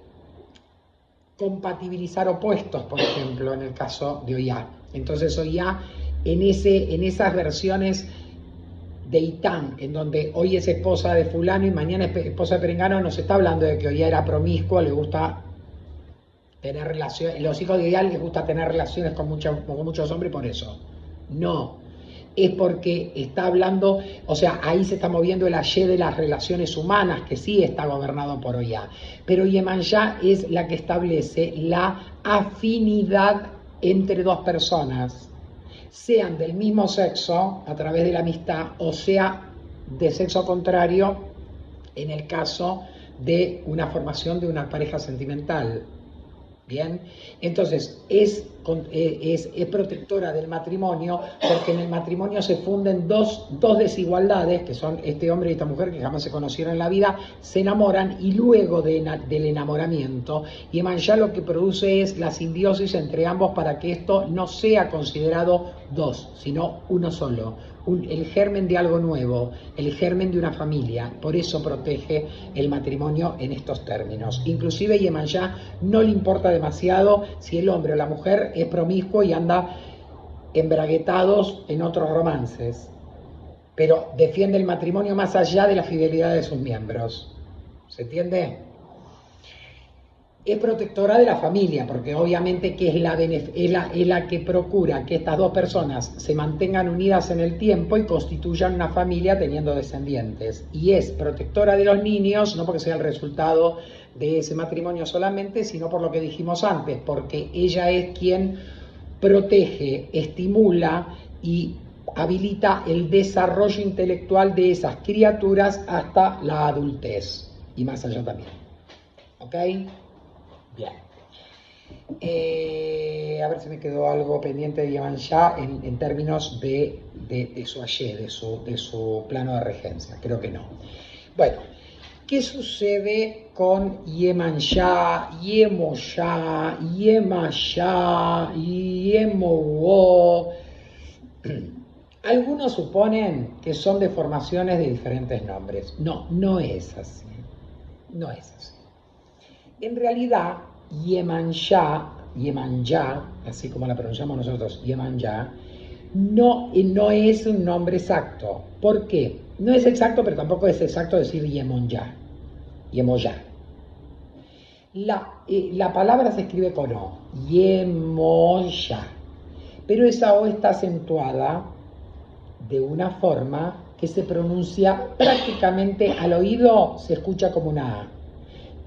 compatibilizar opuestos, por ejemplo, en el caso de Oyá. Entonces Oyá, en esas versiones de Itán, en donde hoy es esposa de fulano y mañana es esposa de perengano, no se está hablando de que Oyá era promiscuo, le gusta tener relaciones, los hijos de Oyá les gusta tener relaciones con muchos hombres por eso. No, es porque está hablando, o sea, ahí se está moviendo el ayé de las relaciones humanas, que sí está gobernado por Oyá. Pero Yemanjá es la que establece la afinidad entre dos personas, sean del mismo sexo a través de la amistad o sea de sexo contrario en el caso de una formación de una pareja sentimental. Bien, entonces es es protectora del matrimonio, porque en el matrimonio se funden dos desigualdades, que son este hombre y esta mujer que jamás se conocieron en la vida, se enamoran y luego del enamoramiento, Iemanjá lo que produce es la simbiosis entre ambos para que esto no sea considerado dos, sino uno solo. El germen de algo nuevo, el germen de una familia. Por eso protege el matrimonio en estos términos. Inclusive Iemanjá no le importa demasiado si el hombre o la mujer es promiscuo y anda embraguetados en otros romances, pero defiende el matrimonio más allá de la fidelidad de sus miembros. ¿Se entiende? Es protectora de la familia, porque obviamente que es la que procura que estas dos personas se mantengan unidas en el tiempo y constituyan una familia teniendo descendientes. Y es protectora de los niños, no porque sea el resultado de ese matrimonio solamente, sino por lo que dijimos antes, porque ella es quien protege, estimula y habilita el desarrollo intelectual de esas criaturas hasta la adultez y más allá también. ¿Ok? Bien. A ver si me quedó algo pendiente de Iemanjá en términos de su ayer, de su plano de regencia. Creo que no. Bueno, ¿qué sucede con Iemanjá, Iemoyá, Iemayá, Iemowo? Algunos suponen que son deformaciones de diferentes nombres. No, no es así. No es así. En realidad, Iemanjá, así como la pronunciamos nosotros, Iemanjá, no es un nombre exacto. ¿Por qué? No es exacto, pero tampoco es exacto decir Iemoyá. La palabra se escribe con O, Iemoyá, pero esa O está acentuada de una forma que se pronuncia prácticamente al oído, se escucha como una A.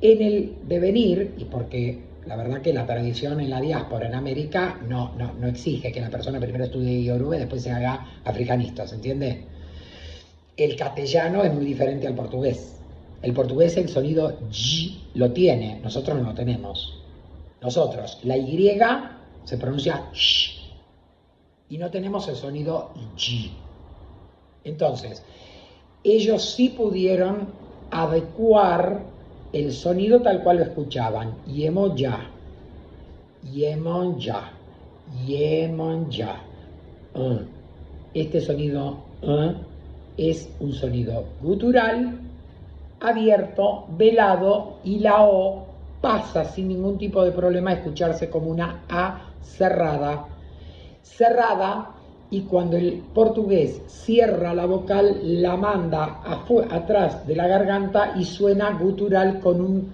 En el devenir, y porque la verdad que la tradición en la diáspora en América no exige que la persona primero estudie yoruba y después se haga africanista, ¿se entiende? El castellano es muy diferente al portugués. El portugués el sonido Y lo tiene, nosotros no lo tenemos. Nosotros, la Y se pronuncia Sh y no tenemos el sonido Y. Entonces, ellos sí pudieron adecuar el sonido tal cual lo escuchaban. Iemoyá, Iemoyá, Iemoyá. Este sonido es un sonido gutural, abierto, velado, y la O pasa sin ningún tipo de problema a escucharse como una A cerrada. Cerrada, y cuando el portugués cierra la vocal, la manda atrás de la garganta y suena gutural con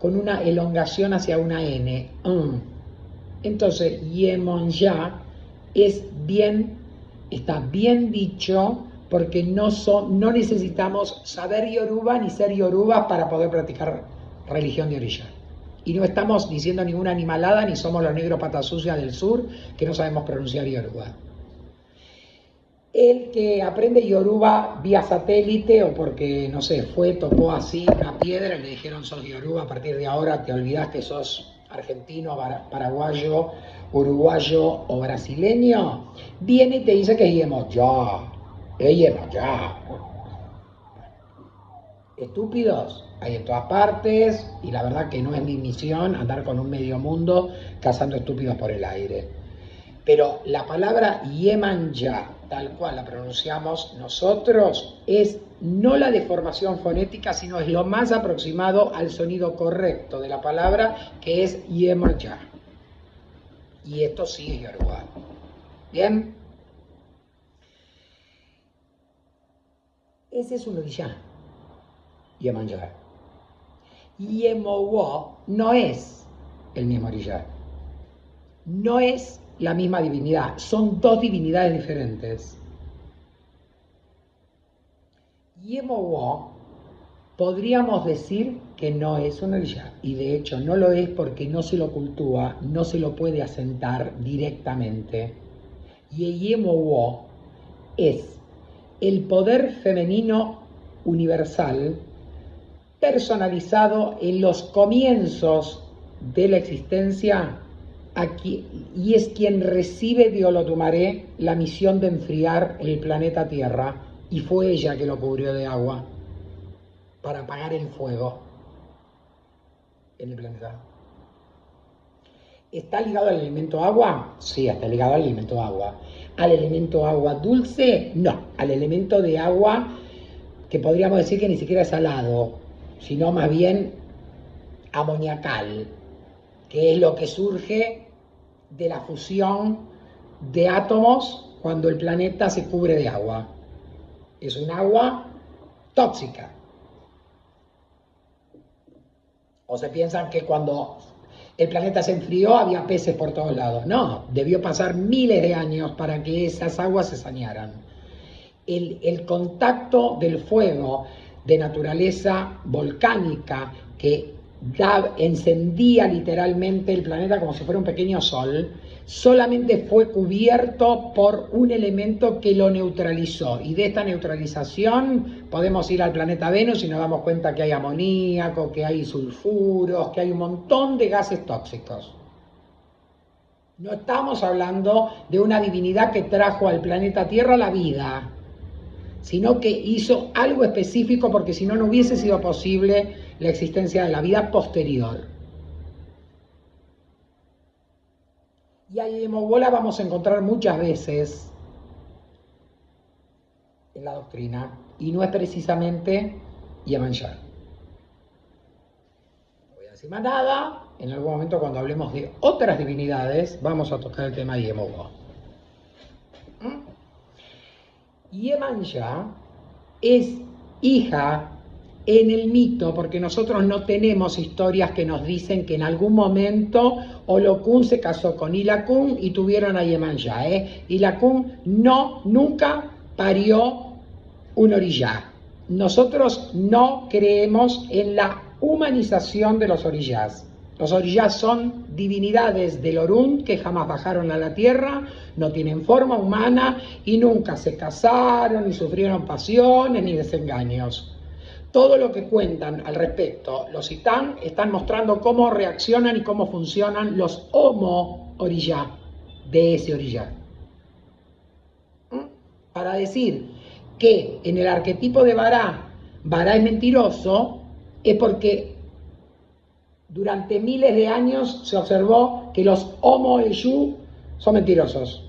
una elongación hacia una N. Entonces, Iemonjá está bien dicho, porque no necesitamos saber yoruba ni ser yoruba para poder practicar religión de orilla. Y no estamos diciendo ninguna animalada, ni somos los negros patas sucias del sur que no sabemos pronunciar yoruba. El que aprende yoruba vía satélite o porque, no sé, tocó así una piedra y le dijeron sos yoruba, a partir de ahora te olvidás que sos argentino, paraguayo, uruguayo o brasileño, viene y te dice que es Iemoyá. Estúpidos hay en todas partes, y la verdad que no es mi misión andar con un medio mundo cazando estúpidos por el aire. Pero la palabra Iemanjá, tal cual la pronunciamos nosotros, es no la deformación fonética, sino es lo más aproximado al sonido correcto de la palabra, que es Iemanjá. Y esto sí es yoruba. ¿Bien? Ese es un orillá. Iemanjá. Iemowo no es el mismo orillá. No es la misma divinidad. Son dos divinidades diferentes. Iemowo podríamos decir que no es un orillá. Y de hecho no lo es porque no se lo cultúa, no se lo puede asentar directamente. Y Iemowo es el poder femenino universal personalizado en los comienzos de la existencia y es quien recibe de Olotumaré la misión de enfriar el planeta Tierra, y fue ella que lo cubrió de agua para apagar el fuego en el planeta. ¿Está ligado al elemento agua? Sí, está ligado al elemento agua. ¿Al elemento agua dulce? No, al elemento de agua que podríamos decir que ni siquiera es salado, sino más bien amoniacal, que es lo que surge de la fusión de átomos cuando el planeta se cubre de agua. Es un agua tóxica. O se piensan que cuando el planeta se enfrió había peces por todos lados. No, debió pasar miles de años para que esas aguas se sanearan. El contacto del fuego de naturaleza volcánica que encendía literalmente el planeta como si fuera un pequeño sol, solamente fue cubierto por un elemento que lo neutralizó. Y de esta neutralización podemos ir al planeta Venus y nos damos cuenta que hay amoníaco, que hay sulfuros, que hay un montón de gases tóxicos. No estamos hablando de una divinidad que trajo al planeta Tierra la vida, sino que hizo algo específico porque si no, no hubiese sido posible la existencia de la vida posterior. Y a Yemobo la vamos a encontrar muchas veces en la doctrina, y no es precisamente Iemanjá. No voy a decir más nada, en algún momento cuando hablemos de otras divinidades vamos a tocar el tema de Yemobo. Iemanjá es hija en el mito, porque nosotros no tenemos historias que nos dicen que en algún momento Olokun se casó con Ilakun y tuvieron a Iemanjá. Ilakun nunca parió un orillá. Nosotros no creemos en la humanización de los orillás. Los orillás son divinidades del Orún que jamás bajaron a la tierra, no tienen forma humana y nunca se casaron, ni sufrieron pasiones, ni desengaños. Todo lo que cuentan al respecto, los Itán están mostrando cómo reaccionan y cómo funcionan los homo orillá de ese orillá. Para decir que en el arquetipo de Vará es mentiroso, es porque durante miles de años se observó que los Homo Eshu son mentirosos.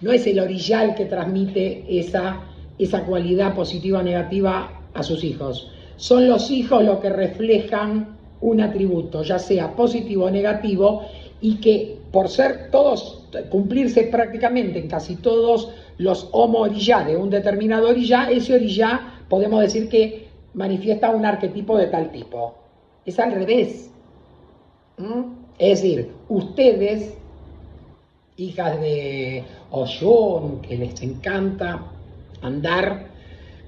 No es el orillá el que transmite esa cualidad positiva o negativa a sus hijos. Son los hijos los que reflejan un atributo, ya sea positivo o negativo, y que por ser todos, cumplirse prácticamente en casi todos los Homo orillá de un determinado orillá, ese orillá podemos decir que manifiesta un arquetipo de tal tipo. Es al revés. Es decir, ustedes, hijas de Oshun, que les encanta andar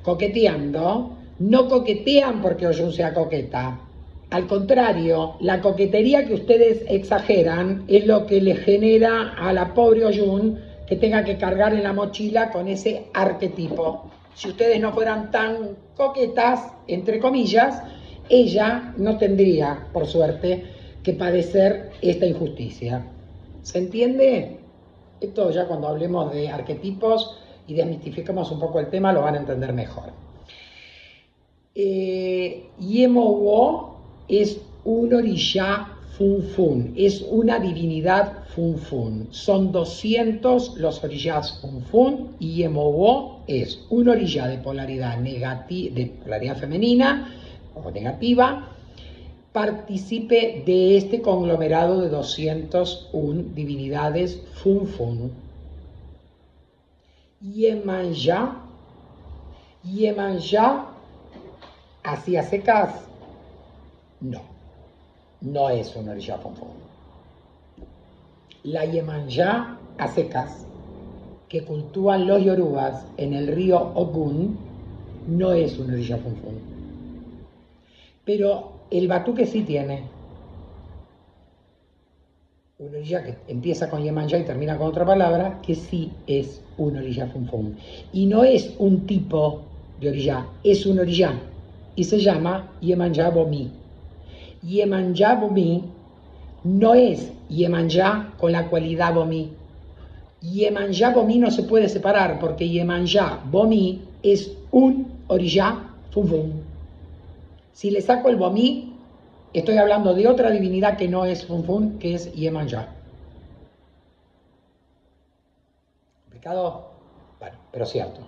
coqueteando, no coquetean porque Oshun sea coqueta. Al contrario, la coquetería que ustedes exageran es lo que le genera a la pobre Oshun que tenga que cargar en la mochila con ese arquetipo. Si ustedes no fueran tan coquetas, entre comillas, ella no tendría, por suerte, que padecer esta injusticia. ¿Se entiende? Esto ya cuando hablemos de arquetipos y desmitificamos un poco el tema lo van a entender mejor. Yemowo es un orillá funfun, es una divinidad funfun. Son 200 los orillás funfun y Yemowo es un orillá de polaridad femenina o negativa, participe de este conglomerado de 201 divinidades funfun. Iemanjá, ¿hacía secas? No es un orillá funfun. La Iemanjá a secas que cultúan los yorubas en el río Ogun no es un orillá funfun. Pero el batuque sí tiene un orillá que empieza con Iemanjá y termina con otra palabra, que sí es un orillá funfun. Y no es un tipo de orillá, es un orillá. Y se llama Iemanjá Bomi. Iemanjá Bomi no es Yemanyá con la cualidad Bomí. Yemanyá Bomí no se puede separar porque Yemanyá Bomí es un orillá Funfun. Si le saco el Bomí, estoy hablando de otra divinidad que no es Funfun, que es Yemanyá. ¿Pecado? Bueno, pero cierto.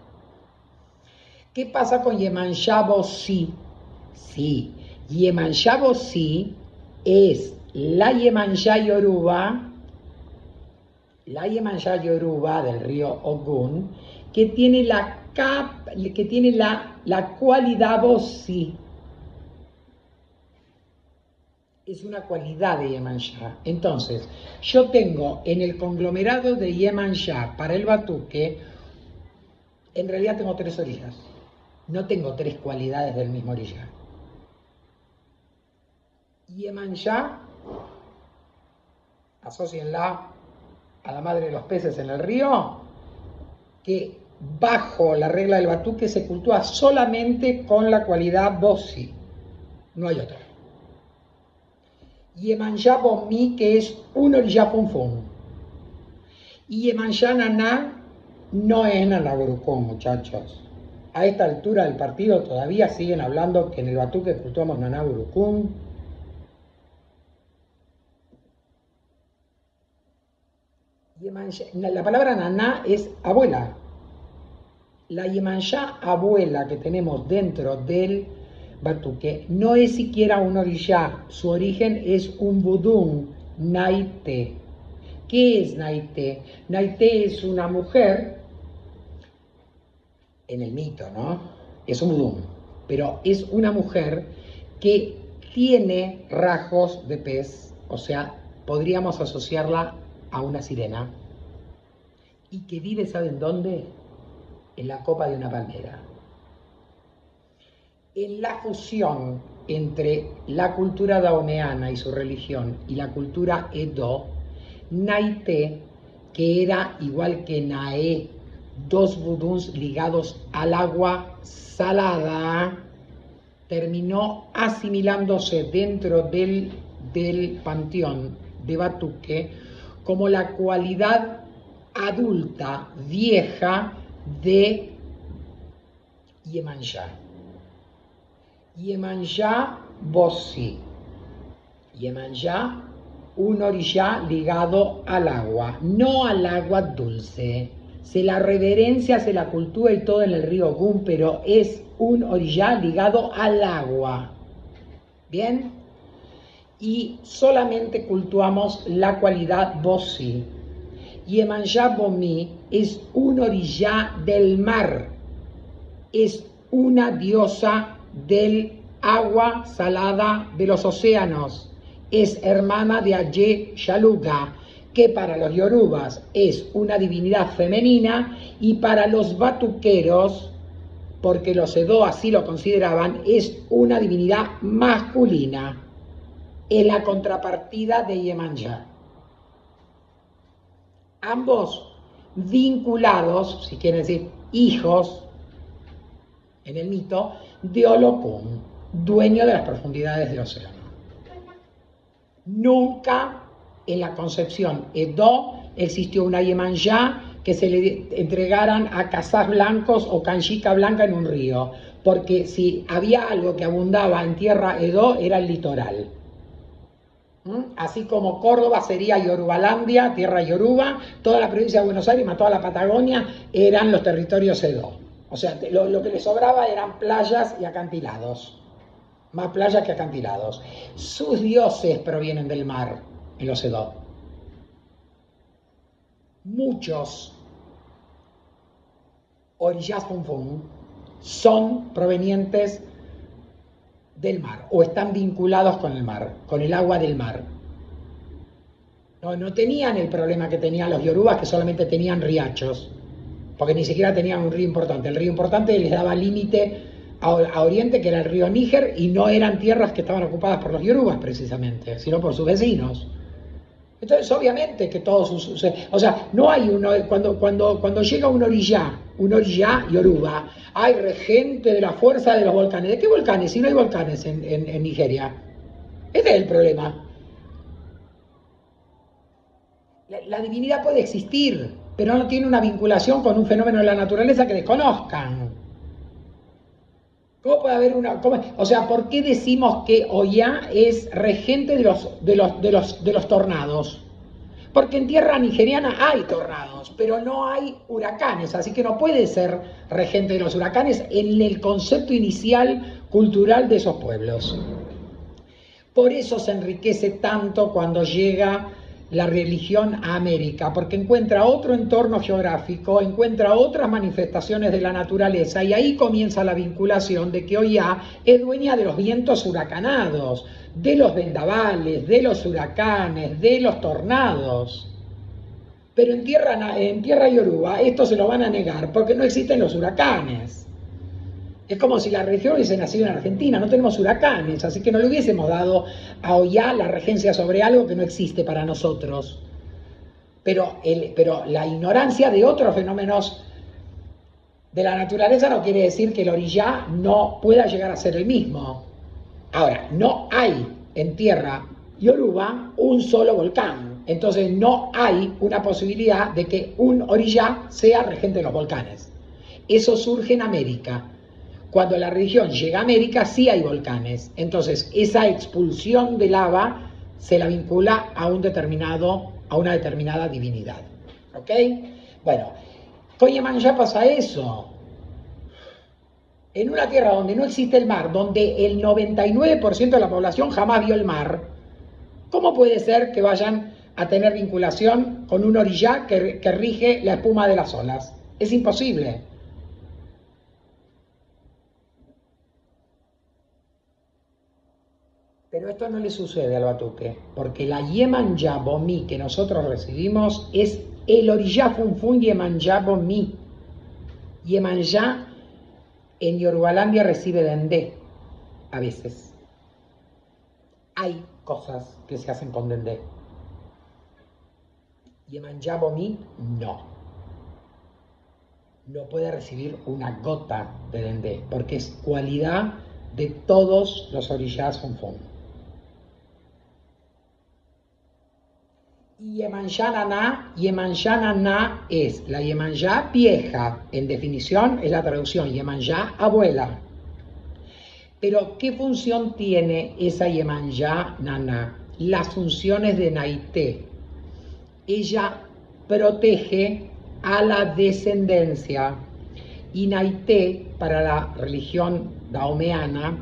¿Qué pasa con Yemanyá Bosí? Sí, Yemanyá Bosí es la Yemanyá Yoruba del río Ogun, que tiene la cualidad Bosí. Es una cualidad de Yemanyá. Entonces, yo tengo en el conglomerado de Yemanyá para el batuque, en realidad tengo 3 orillas. No tengo 3 cualidades del mismo orilla. Yemanyá, asócienla a la madre de los peces en el río, que bajo la regla del batuque se cultúa solamente con la cualidad Bosí. No hay otra. Yemanyá Bomí, que es un orillá Funfun. Y Yemanyá Naná no es Nanagurucón, muchachos. A esta altura del partido todavía siguen hablando que en el batuque cultuamos Nanagurucún. La palabra Naná es abuela. La Yemanyá abuela que tenemos dentro del batuque no es siquiera un orillá, su origen es un budún, Naité. ¿Qué es Naité? Naité es una mujer, en el mito, ¿no? Es un budún, pero es una mujer que tiene rasgos de pez, o sea, podríamos asociarla a una sirena, y que vive, ¿saben dónde? En la copa de una palmera. En la fusión entre la cultura daomeana y su religión y la cultura Edo, Naité, que era igual que Naé, 2 vuduns ligados al agua salada, terminó asimilándose dentro del panteón de batuque como la cualidad adulta, vieja de Yemanyá. Yemanyá Bosí. Yemanyá, un orillá ligado al agua, no al agua dulce. Se la reverencia, se la cultúa y todo en el río Ogun, pero es un orillá ligado al agua. ¿Bien? Y solamente cultuamos la cualidad Bosí. Yemanyá Bomí es un orillá del mar, es una diosa del agua salada de los océanos, es hermana de Ayé Yaluga, que para los yorubas es una divinidad femenina y para los batuqueros, porque los Edo así lo consideraban, es una divinidad masculina, es la contrapartida de Yemanyá. Ambos vinculados, si quieren decir hijos, en el mito, de Olokun, dueño de las profundidades del océano. Nunca en la concepción Edo existió una Yemanyá que se le entregaran a cazás blancos o canchica blanca en un río, porque si había algo que abundaba en tierra Edo era el litoral. Así como Córdoba sería Yorubalandia, tierra yoruba, toda la provincia de Buenos Aires más toda la Patagonia eran los territorios Edo. O sea, lo que les sobraba eran playas y acantilados, más playas que acantilados. Sus dioses provienen del mar en los Edo. Muchos orillás Funfun son provenientes del mar o están vinculados con el mar, con el agua del mar. No tenían el problema que tenían los yorubas, que solamente tenían riachos, porque ni siquiera tenían un río importante. El río importante les daba límite a oriente, que era el río Níger, y no eran tierras que estaban ocupadas por los yorubas precisamente, sino por sus vecinos. Entonces, obviamente que todos sus... O sea, no hay uno... Cuando llega un orillá yoruba, hay regente de la fuerza de los volcanes. ¿De qué volcanes? Si no hay volcanes en Nigeria. Ese es el problema. La divinidad puede existir, pero no tiene una vinculación con un fenómeno de la naturaleza que desconozcan. ¿Cómo puede haber una...? O sea, ¿por qué decimos que Oya es regente de los tornados? Porque en tierra nigeriana hay tornados, pero no hay huracanes, así que no puede ser regente de los huracanes en el concepto inicial cultural de esos pueblos. Por eso se enriquece tanto cuando llega la religión a América, porque encuentra otro entorno geográfico, encuentra otras manifestaciones de la naturaleza y ahí comienza la vinculación de que Oya es dueña de los vientos huracanados, de los vendavales, de los huracanes, de los tornados. Pero en tierra yoruba esto se lo van a negar porque no existen los huracanes. Es como si la región hubiese nacido en Argentina, no tenemos huracanes, así que no le hubiésemos dado a Oya la regencia sobre algo que no existe para nosotros. Pero la ignorancia de otros fenómenos de la naturaleza no quiere decir que el orillá no pueda llegar a ser el mismo. Ahora, no hay en tierra yoruba un solo volcán, entonces no hay una posibilidad de que un orillá sea regente de los volcanes. Eso surge en América. Cuando la religión llega a América sí hay volcanes, entonces esa expulsión de lava se la vincula a una determinada divinidad. ¿Ok? Bueno, con Yemanjá pasa eso. En una tierra donde no existe el mar, donde el 99% de la población jamás vio el mar, ¿cómo puede ser que vayan a tener vinculación con un orillá que rige la espuma de las olas? Es imposible. Pero esto no le sucede al batuque, porque la Yemanjá Bomí que nosotros recibimos es el orillá Funfun Yemanjá Bomí. Yemanjá en Yorubalandia recibe dendé, a veces. Hay cosas que se hacen con dendé. Yemanjá Bomí, no. No puede recibir una gota de dendé, porque es cualidad de todos los orillás Funfun. Y Yemanjá Naná es la Yemanjá vieja, en definición es la traducción, Yemanjá abuela. Pero ¿qué función tiene esa Yemanjá Naná? Las funciones de Naité. Ella protege a la descendencia y Naité, para la religión daomeana,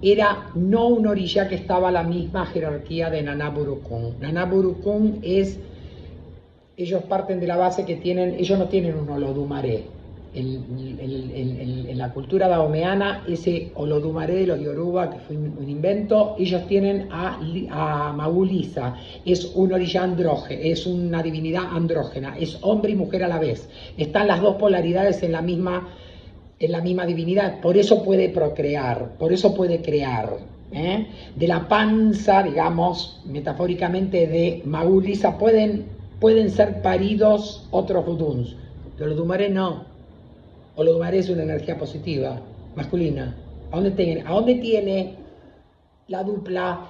era no un orillá que estaba a la misma jerarquía de Naná Burukún. Naná Burukún ellos parten de la base que ellos no tienen un Olodumaré. En la cultura daomeana, ese Olodumaré de los Yoruba, que fue un invento, ellos tienen a Magulisa, es un orillá andrógeno, es una divinidad andrógena, es hombre y mujer a la vez. Están las dos polaridades en la misma divinidad, por eso puede procrear, por eso puede crear. De la panza, digamos, metafóricamente, de Magulisa pueden ser paridos otros vuduns. Pero Olodumaré no. Olodumaré es una energía positiva, masculina. ¿A dónde tiene la dupla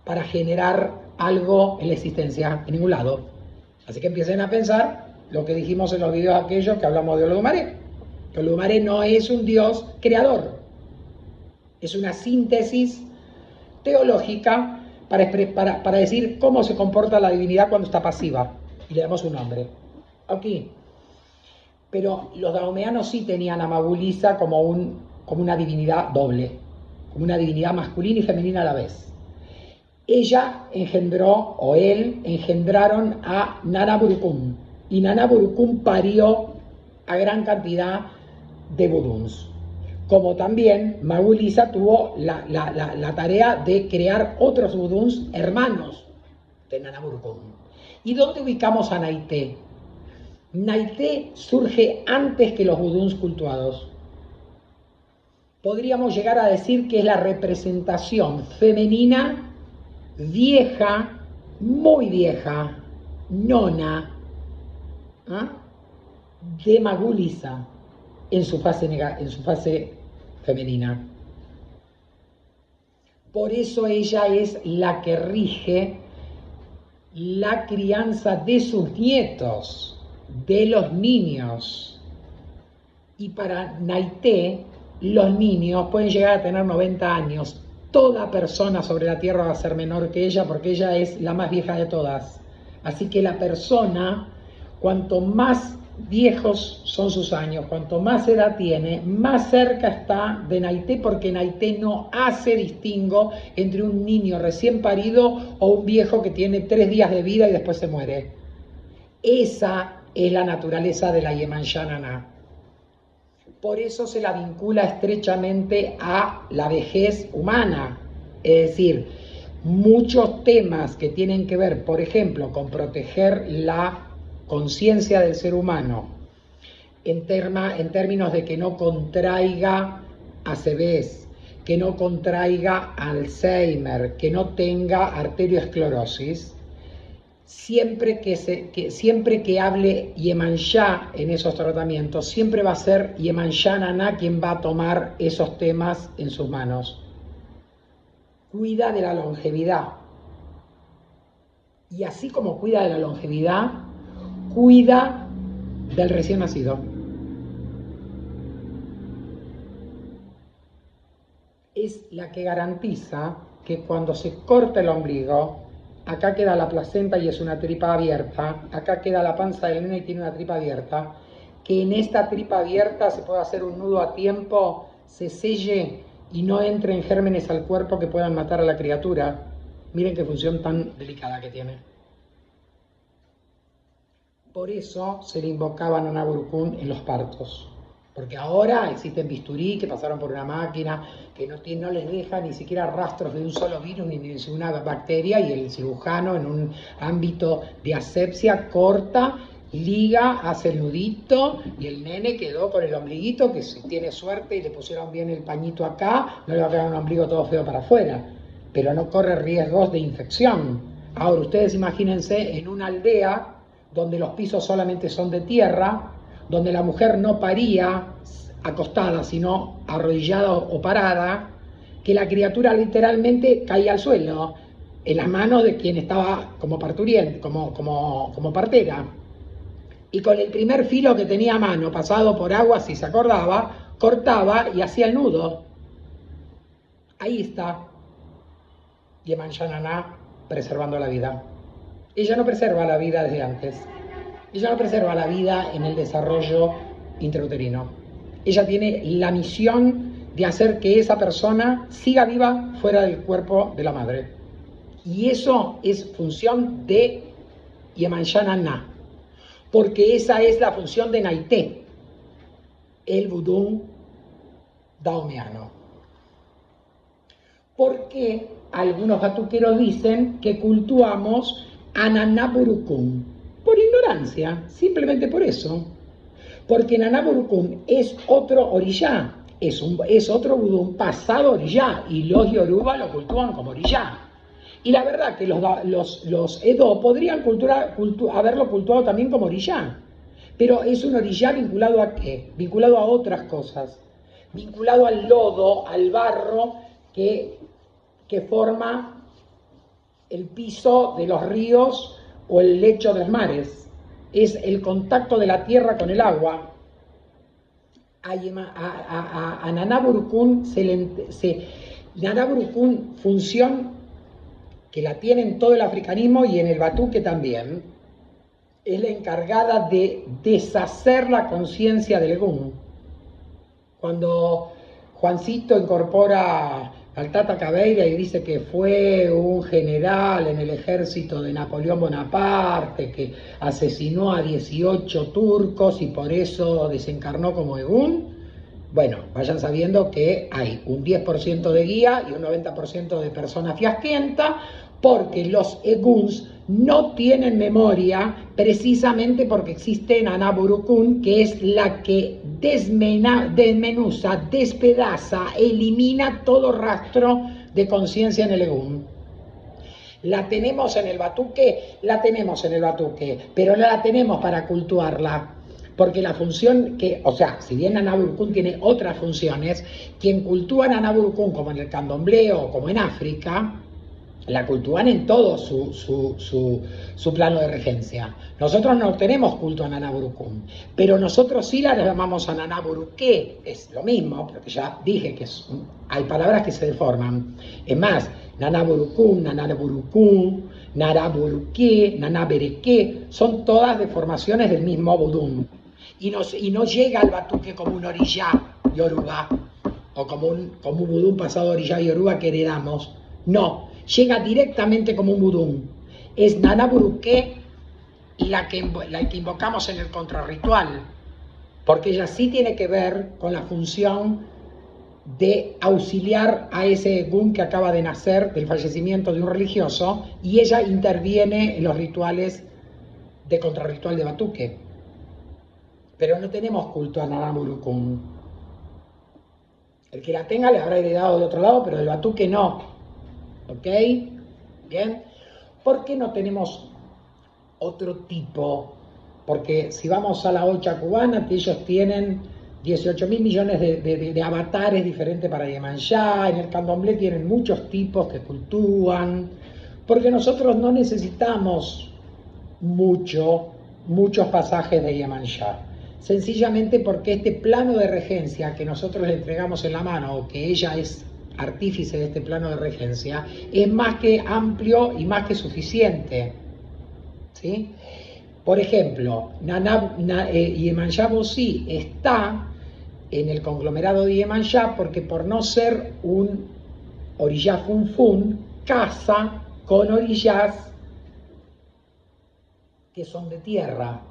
para generar algo en la existencia? En ningún lado. Así que empiecen a pensar lo que dijimos en los videos aquellos que hablamos de Olodumaré. Olodumaré no es un dios creador. Es una síntesis teológica para decir cómo se comporta la divinidad cuando está pasiva. Y le damos un nombre. Aquí. Pero los daomeanos sí tenían a Magulisa como una divinidad doble, como una divinidad masculina y femenina a la vez. Ella engendró, o él, engendraron a Nana Burukún, y Nana Burukún parió a gran cantidad de vuduns. Como también Magulisa tuvo la tarea de crear otros vuduns hermanos de Nana Burukún. ¿Y dónde ubicamos a Naité? Naité surge antes que los vuduns cultuados. Podríamos llegar a decir que es la representación femenina vieja, muy vieja, nona, de Magulisa en su fase femenina. Por eso ella es la que rige la crianza de sus nietos, de los niños. Y para Naité, los niños pueden llegar a tener 90 años. Toda persona sobre la tierra va a ser menor que ella porque ella es la más vieja de todas. Así que la persona, cuanto más viejos son sus años, cuanto más edad tiene, más cerca está de Naité, porque Naité no hace distingo entre un niño recién parido o un viejo que tiene 3 días de vida y después se muere. Esa es la naturaleza de la Yemanshananá. Por eso se la vincula estrechamente a la vejez humana. Es decir, muchos temas que tienen que ver, por ejemplo, con proteger la conciencia del ser humano, en términos de que no contraiga ACVs, que no contraiga Alzheimer, que no tenga arteriosclerosis, siempre que hable Yemanshá en esos tratamientos, siempre va a ser Yemanshananá quien va a tomar esos temas en sus manos. Cuida de la longevidad. Y así como cuida de la longevidad, cuida del recién nacido. Es la que garantiza que cuando se corta el ombligo, acá queda la placenta y es una tripa abierta, acá queda la panza del nene y tiene una tripa abierta, que en esta tripa abierta se pueda hacer un nudo a tiempo, se selle y no entren gérmenes al cuerpo que puedan matar a la criatura. Miren qué función tan delicada que tiene. Por eso se le invocaba Naná Burukún en los partos. Porque ahora existen bisturí que pasaron por una máquina que no les deja ni siquiera rastros de un solo virus ni de una bacteria, y el cirujano en un ámbito de asepsia corta, liga, hace el nudito y el nene quedó con el ombliguito, que si tiene suerte y le pusieron bien el pañito acá, no le va a quedar un ombligo todo feo para afuera, pero no corre riesgos de infección. Ahora ustedes imagínense en una aldea donde los pisos solamente son de tierra, donde la mujer no paría acostada, sino arrodillada o parada, que la criatura literalmente caía al suelo, en las manos de quien estaba como parturiente, como partera. Y con el primer filo que tenía a mano, pasado por agua, si se acordaba, cortaba y hacía el nudo. Ahí está Yemanshananá preservando la vida. Ella no preserva la vida desde antes. Ella no preserva la vida en el desarrollo intrauterino. Ella tiene la misión de hacer que esa persona siga viva fuera del cuerpo de la madre. Y eso es función de Yemanshananá, porque esa es la función de Naité, el vudú daomeano. Porque algunos batuqueros dicen que cultuamos a Naná Burukún? Por ignorancia, simplemente por eso. Porque Naná Burukún es otro orillá, es otro vudú pasado orillá, y los yoruba lo cultúan como orillá. Y la verdad que los Edo podrían haberlo cultuado también como orillá, pero es un orillá vinculado ¿a qué? Vinculado a otras cosas, vinculado al lodo, al barro que forma el piso de los ríos o el lecho de los mares. Es el contacto de la tierra con el agua. A Naná Burukún Naná Burukún, función que la tiene en todo el africanismo y en el batuque también, es la encargada de deshacer la conciencia del Egún. Cuando Juancito incorpora al Tata Cabeira y dice que fue un general en el ejército de Napoleón Bonaparte, que asesinó a 18 turcos y por eso desencarnó como Egún, bueno, vayan sabiendo que hay un 10% de guía y un 90% de persona fiasquenta, porque los Eguns no tienen memoria, precisamente porque existe Naná Burukún, que es la que desmenuza, despedaza, elimina todo rastro de conciencia en el Egún. ¿La tenemos en el batuque? La tenemos en el batuque, pero no la tenemos para cultuarla. Porque la función si bien Naná Burukún tiene otras funciones, quien cultúa Naná Burukún, como en el candomblé o como en África, la cultúan en todo su plano de regencia. Nosotros no tenemos culto a Nanaburucum, pero nosotros sí la llamamos a Nanaburuqué, es lo mismo, porque ya dije que hay palabras que se deforman. Es más, Nanaburucum, Nanaburucum, Naraburuqué, Nanaberequé, son todas deformaciones del mismo budum. Y no llega al batuque como un orillá yoruba, o como un budum pasado orillá yoruba que heredamos. No, llega directamente como un budum. Es Nanaburuqué la que invocamos en el contrarritual, porque ella sí tiene que ver con la función de auxiliar a ese gun que acaba de nacer del fallecimiento de un religioso, y ella interviene en los rituales de contrarritual de batuque. Pero no tenemos culto a Nanaburucum. El que la tenga le habrá heredado de otro lado, pero del batuque no. ¿Ok? Bien. ¿Por qué no tenemos otro tipo? Porque si vamos a la Ocha cubana, ellos tienen 18.000 millones de avatares diferentes para Yemanjá. En el candomblé tienen muchos tipos que cultúan. Porque nosotros no necesitamos muchos pasajes de Yemanjá. Sencillamente porque este plano de regencia que nosotros le entregamos en la mano, o que ella es artífice de este plano de regencia, es más que amplio y más que suficiente. ¿Sí? Por ejemplo, Yemanjá Bosí está en el conglomerado de Yemanjá porque, por no ser un orillá funfun, casa con orillás que son de tierra.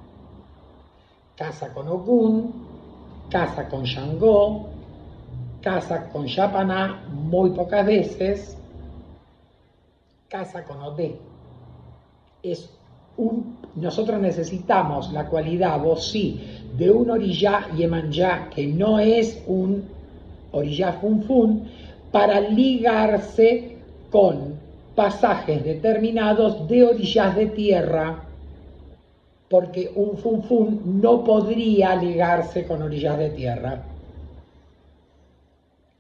Casa con Ogún, casa con Shangó, casa con Yapaná muy pocas veces, casa con Odé. Nosotros necesitamos la cualidad Bosí de un orillá Yemanjá que no es un orillá funfun para ligarse con pasajes determinados de orillás de tierra, porque un funfun no podría ligarse con orillas de tierra.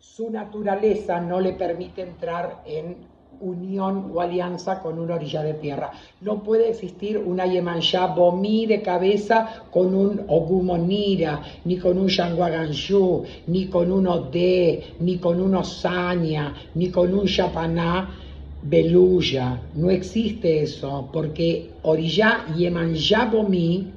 Su naturaleza no le permite entrar en unión o alianza con una orilla de tierra. No puede existir una Yemanjá Bomí de cabeza con un Ogumonira, ni con un Shanguaganshu, ni con un Odé, ni con un Osaña, ni con un Yapaná Beluya. No existe eso, porque orillá Yemanjá Bomí,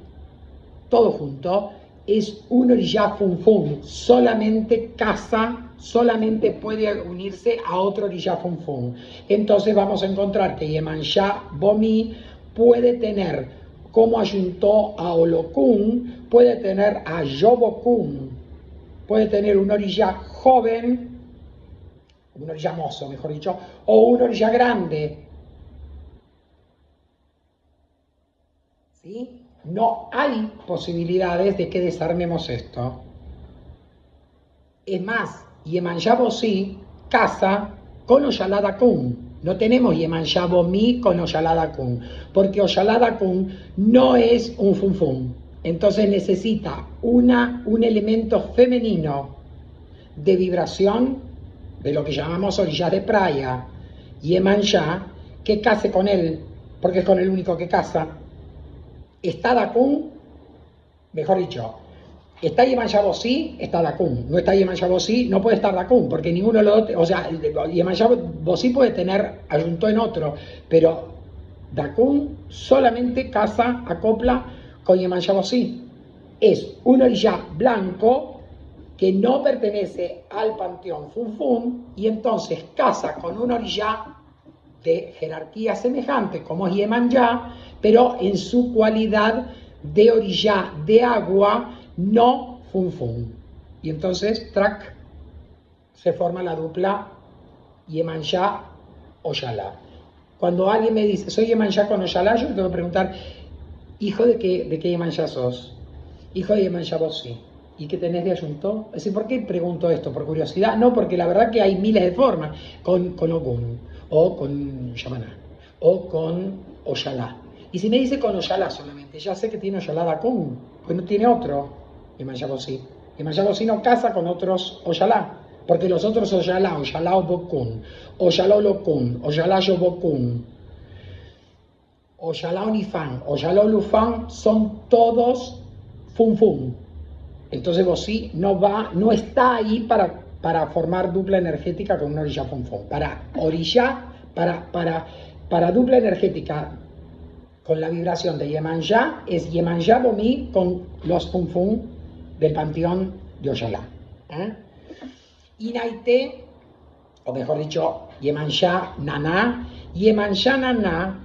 todo junto, es un orillá funfun, solamente casa, solamente puede unirse a otro orillá funfun. Entonces vamos a encontrar que Yemanjá Bomí puede tener, como ayuntó a Olokun, puede tener a Yobokun, puede tener un orillá joven, un orillá mozo, mejor dicho, o un orillá grande. ¿Sí? No hay posibilidades de que desarmemos esto. Es más, Yemanjá Bosí casa con Oyalada Kun. No tenemos Yemanjá Bomí con Oyalada Kun, porque Oyalada Kun no es un funfun. Entonces necesita un elemento femenino de vibración, de lo que llamamos orillas de playa, Yemanjá, que case con él, porque es con el único que casa. Está Dakun, mejor dicho, está Yemanjá Bosí, está Dakun. No está Yemanjá Bosí, no puede estar Dakun, porque ninguno de los dos, o sea, Yemanjá Bosí puede tener, ayuntó en otro, pero Dakun solamente casa, acopla con Yemanjá Bosí. Es un orillá blanco que no pertenece al panteón funfun, y entonces casa con un orillá de jerarquía semejante como es Yemanjá, pero en su cualidad de orillá de agua, no funfun. Y entonces, track, se forma la dupla Yemanjá Oyalá. Cuando alguien me dice, soy Yemanjá con Oyalá, yo le tengo que preguntar, ¿hijo de qué Yemanjá sos? Hijo de Yemanjá Bosí. ¿Y qué tenés de ayuntó? Es decir, ¿por qué pregunto esto? ¿Por curiosidad? No, porque la verdad que hay miles de formas, con Ogún, o con Yamaná, o con Oyalá. Y si me dice con Oyalá solamente, ya sé que tiene Oyalá Dakun, pues no tiene otro Yemanjá Bosí. Yemanjá Bosí no casa con otros Oyalá, porque los otros Oyalá, Oyalá Obokun, Oyalá Olokun, Oyalá Yobokun, Oyalá Onifán, Oyalá Olufán son todos Funfun. Entonces Bosí no está ahí para formar dupla energética con una orilla Funfun. Para dupla energética con la vibración de Yemanjá es Yemanjá Bomí con los Funfun del panteón de Oyalá. Y Naité, o mejor dicho, Yemanjá Naná. Yemanjá Naná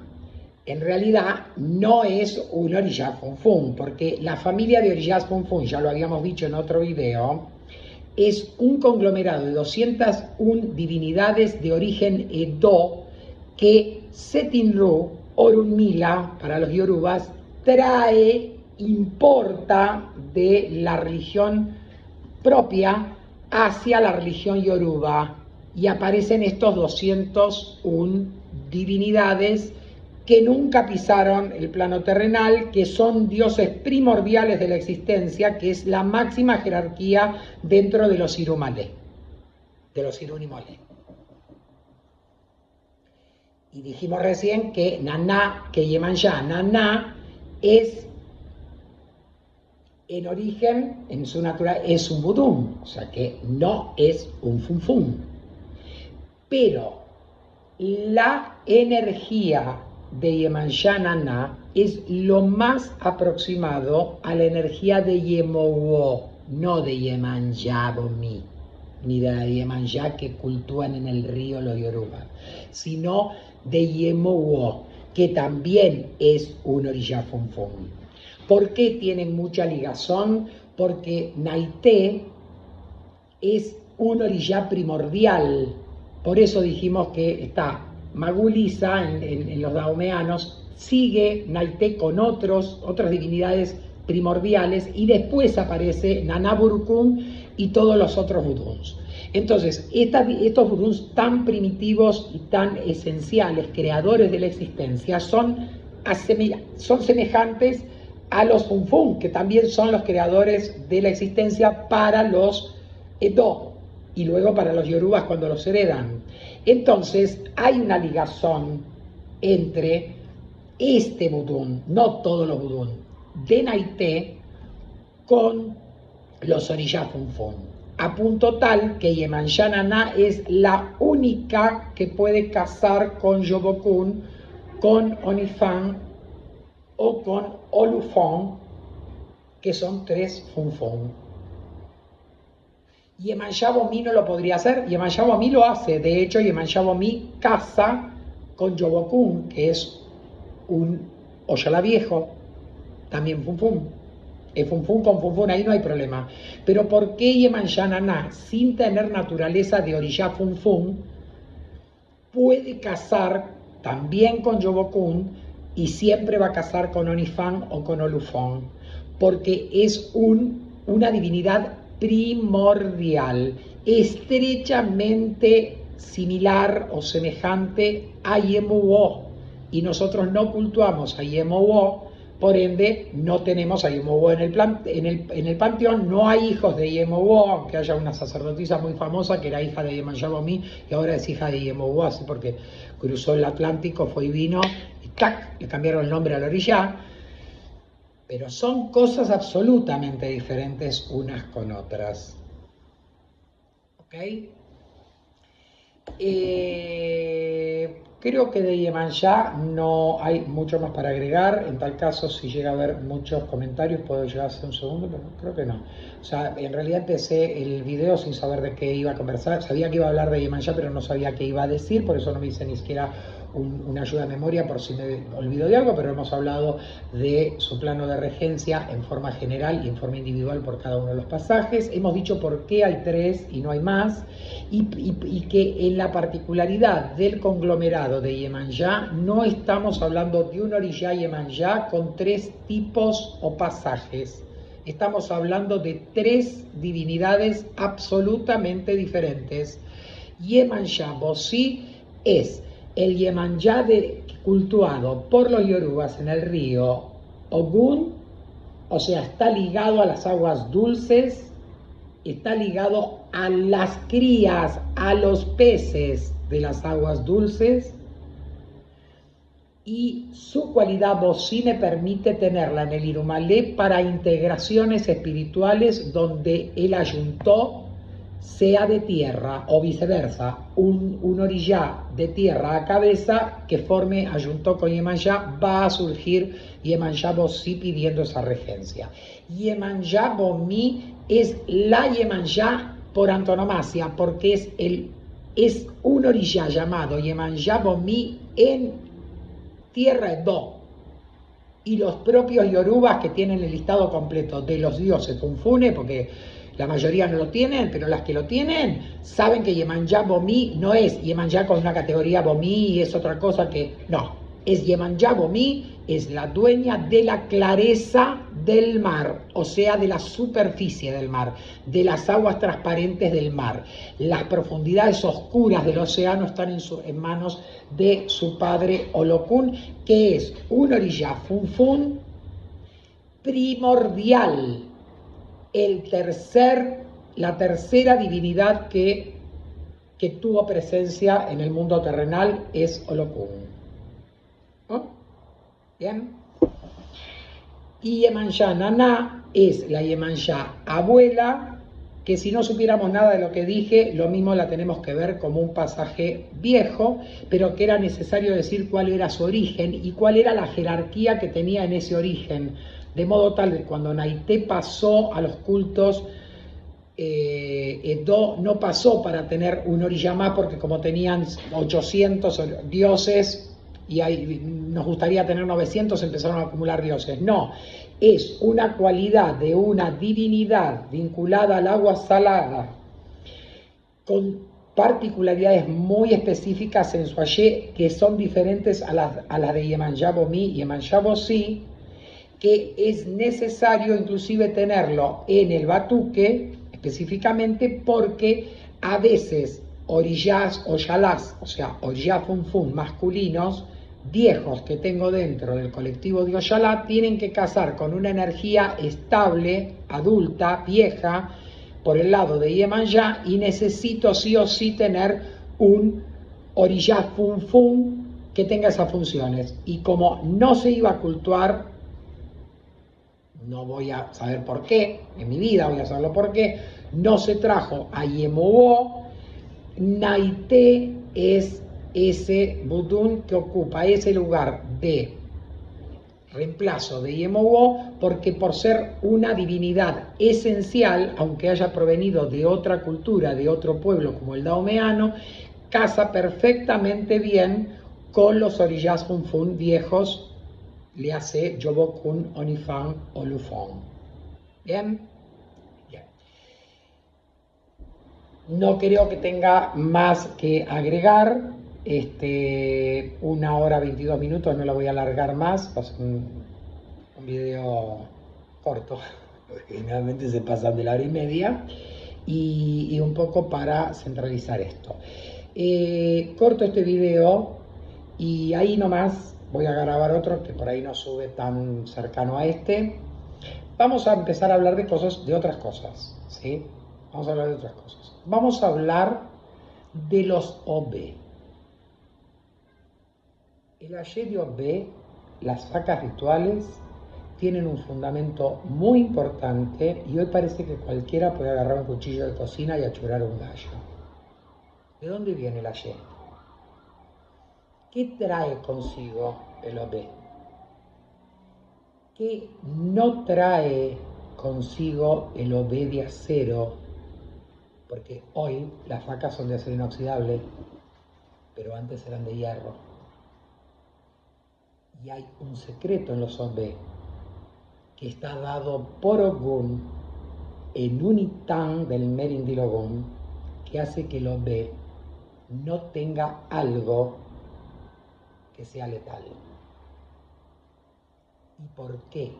en realidad no es un orillá Funfun, porque la familia de orillas Funfun, ya lo habíamos dicho en otro video, es un conglomerado de 201 divinidades de origen Edo que Setinru Orunmila, para los yorubas, importa de la religión propia hacia la religión yoruba, y aparecen estos 201 divinidades que nunca pisaron el plano terrenal, que son dioses primordiales de la existencia, que es la máxima jerarquía dentro de los Irumale, de los Irunimole. Y dijimos recién que Naná, que Yemanjá Naná es en origen, en su natural, es un budum, o sea que no es un funfun. Pero la energía de Yemanjá Naná es lo más aproximado a la energía de Yemowo, no de Yemanjá Bomi, ni de la Yemanjá que cultúan en el río los Yoruba, sino de Yemowo, que también es un orillá funfun. ¿Por qué tienen mucha ligazón? Porque Naité es un orillá primordial. Por eso dijimos que está Magulisa en los daomeanos, sigue Naité con otras divinidades primordiales, y después aparece Nanaburkun y todos los otros vuduns. Entonces, estos vuduns tan primitivos y tan esenciales, creadores de la existencia, son semejantes a los Funfun, que también son los creadores de la existencia para los Edo, y luego para los Yorubas cuando los heredan. Entonces hay una ligazón entre este Budún, no todos los Budún, de Naité con los orillá Funfun, a punto tal que Yemanjá Naná es la única que puede casar con Yobokun, con Onifán o con Olufón, que son 3 Funfun. Yemanjá Bomí no lo podría hacer. Yemanjá Bomí lo hace. De hecho, Yemanjá Bomí casa con Yobokun, que es un Oyalá viejo, también Funfun. Funfun con Funfun, ahí no hay problema. Pero ¿por qué Yemanjá Naná, sin tener naturaleza de orillá Funfun, puede casar también con Yobokun y siempre va a casar con Onifán o con Olufón? Porque es una divinidad primordial, estrechamente similar o semejante a Yemowo, y nosotros no cultuamos a Yemowo, por ende no tenemos a Yemowo en el panteón. No hay hijos de Yemowo, aunque haya una sacerdotisa muy famosa que era hija de Yemanjá Bomí y ahora es hija de Yemowo, así porque cruzó el Atlántico, fue y vino, y ¡tac!, le cambiaron el nombre a la orilla. Pero son cosas absolutamente diferentes unas con otras. ¿Ok? Creo que de Yemanjá no hay mucho más para agregar. En tal caso, si llega a haber muchos comentarios, puedo llegar a hacer un segundo, pero creo que no. O sea, en realidad empecé el video sin saber de qué iba a conversar. Sabía que iba a hablar de Yemanjá, pero no sabía qué iba a decir, por eso no me hice ni siquiera una ayuda de memoria por si me olvido de algo, pero hemos hablado de su plano de regencia en forma general y en forma individual por cada uno de los pasajes. Hemos dicho por qué hay 3 y no hay más, y que en la particularidad del conglomerado de Yemanjá no estamos hablando de un orillá Yemanjá con 3 tipos o pasajes. Estamos hablando de 3 divinidades absolutamente diferentes. Yemanjá Bosí es el Yemanjá cultuado por los yorubas en el río Ogun, o sea, está ligado a las aguas dulces, está ligado a las crías, a los peces de las aguas dulces, y su cualidad Bosí me permite tenerla en el Irumalé para integraciones espirituales donde el ayuntó sea de tierra o viceversa, un orillá de tierra a cabeza que forme ayuntó con Yemanjá, va a surgir Yemanjá Bosí pidiendo esa regencia. Yemanjá Bomí es la Yemanjá por antonomasia, porque es un orillá llamado Yemanjá Bomí en Tierra Edo, y los propios yorubas que tienen el listado completo de los dioses Funfune, porque la mayoría no lo tienen, pero las que lo tienen saben que Yemanjá Bomí no es Yemanjá con una categoría Bomí y es otra cosa que no, es Yemanjá Bomí, es la dueña de la clareza del mar, o sea, de la superficie del mar, de las aguas transparentes del mar. Las profundidades oscuras del océano están en manos de su padre Olokun, que es un orillá Funfun primordial, la tercera divinidad que tuvo presencia en el mundo terrenal es Olokun. ¿Oh? ¿Bien? Y Yemanjá Naná es la Yemanjá abuela, que si no supiéramos nada de lo que dije, lo mismo la tenemos que ver como un pasaje viejo, pero que era necesario decir cuál era su origen y cuál era la jerarquía que tenía en ese origen, de modo tal que cuando Naité pasó a los cultos Edo, no pasó para tener un orillá más, porque como tenían 800 dioses y nos gustaría tener 900, empezaron a acumular dioses. No, es una cualidad de una divinidad vinculada al agua salada, con particularidades muy específicas en su ayé, que son diferentes a las de Yemanjá Bomí y Yemanjá Bosí, que es necesario inclusive tenerlo en el batuque, específicamente porque a veces orillás o yalás, o sea, orillá funfun masculinos, viejos que tengo dentro del colectivo de Oyalá, tienen que casar con una energía estable, adulta, vieja, por el lado de Yemanjá, y necesito sí o sí tener un orillá funfun que tenga esas funciones. Y como no se iba a cultuar, no voy a saber por qué, en mi vida voy a saberlo por qué, no se trajo a Yemubo. Naité es ese budún que ocupa ese lugar de reemplazo de Yemubo, porque por ser una divinidad esencial, aunque haya provenido de otra cultura, de otro pueblo como el daomeano, casa perfectamente bien con los orillás funfun viejos, le hace Yobokun, Onifan o Lufon. ¿Bien? Bien. No creo que tenga más que agregar. 1 hora 22 minutos, no la voy a alargar más. Va a ser un video corto, porque generalmente se pasan de la 1h30. Y un poco para centralizar esto. Corto este video y ahí nomás voy a grabar otro que por ahí no sube tan cercano a este. Vamos a empezar a hablar de otras cosas, ¿sí? Vamos a hablar de otras cosas. Vamos a hablar de los OB. El Ayé de OB, las facas rituales, tienen un fundamento muy importante y hoy parece que cualquiera puede agarrar un cuchillo de cocina y achurar un gallo. ¿De dónde viene el Ayé? ¿Qué trae consigo el OB? ¿Qué no trae consigo el OB de acero? Porque hoy las facas son de acero inoxidable, pero antes eran de hierro. Y hay un secreto en los OB que está dado por Ogún en un itán del Merindil Ogún, que hace que el OB no tenga algo que sea letal. ¿Y por qué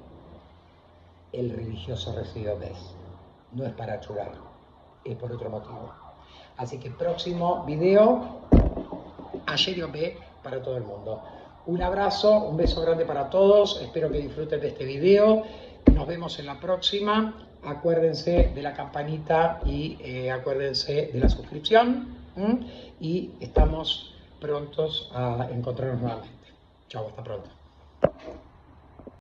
el religioso recibe OBs? No es para achurar, es por otro motivo. Así que próximo video, Ayé de OB para todo el mundo. Un abrazo, un beso grande para todos, espero que disfruten de este video, nos vemos en la próxima acuérdense de la campanita y acuérdense de la suscripción. Y estamos prontos a encontrarnos nuevamente. Chao, hasta pronto.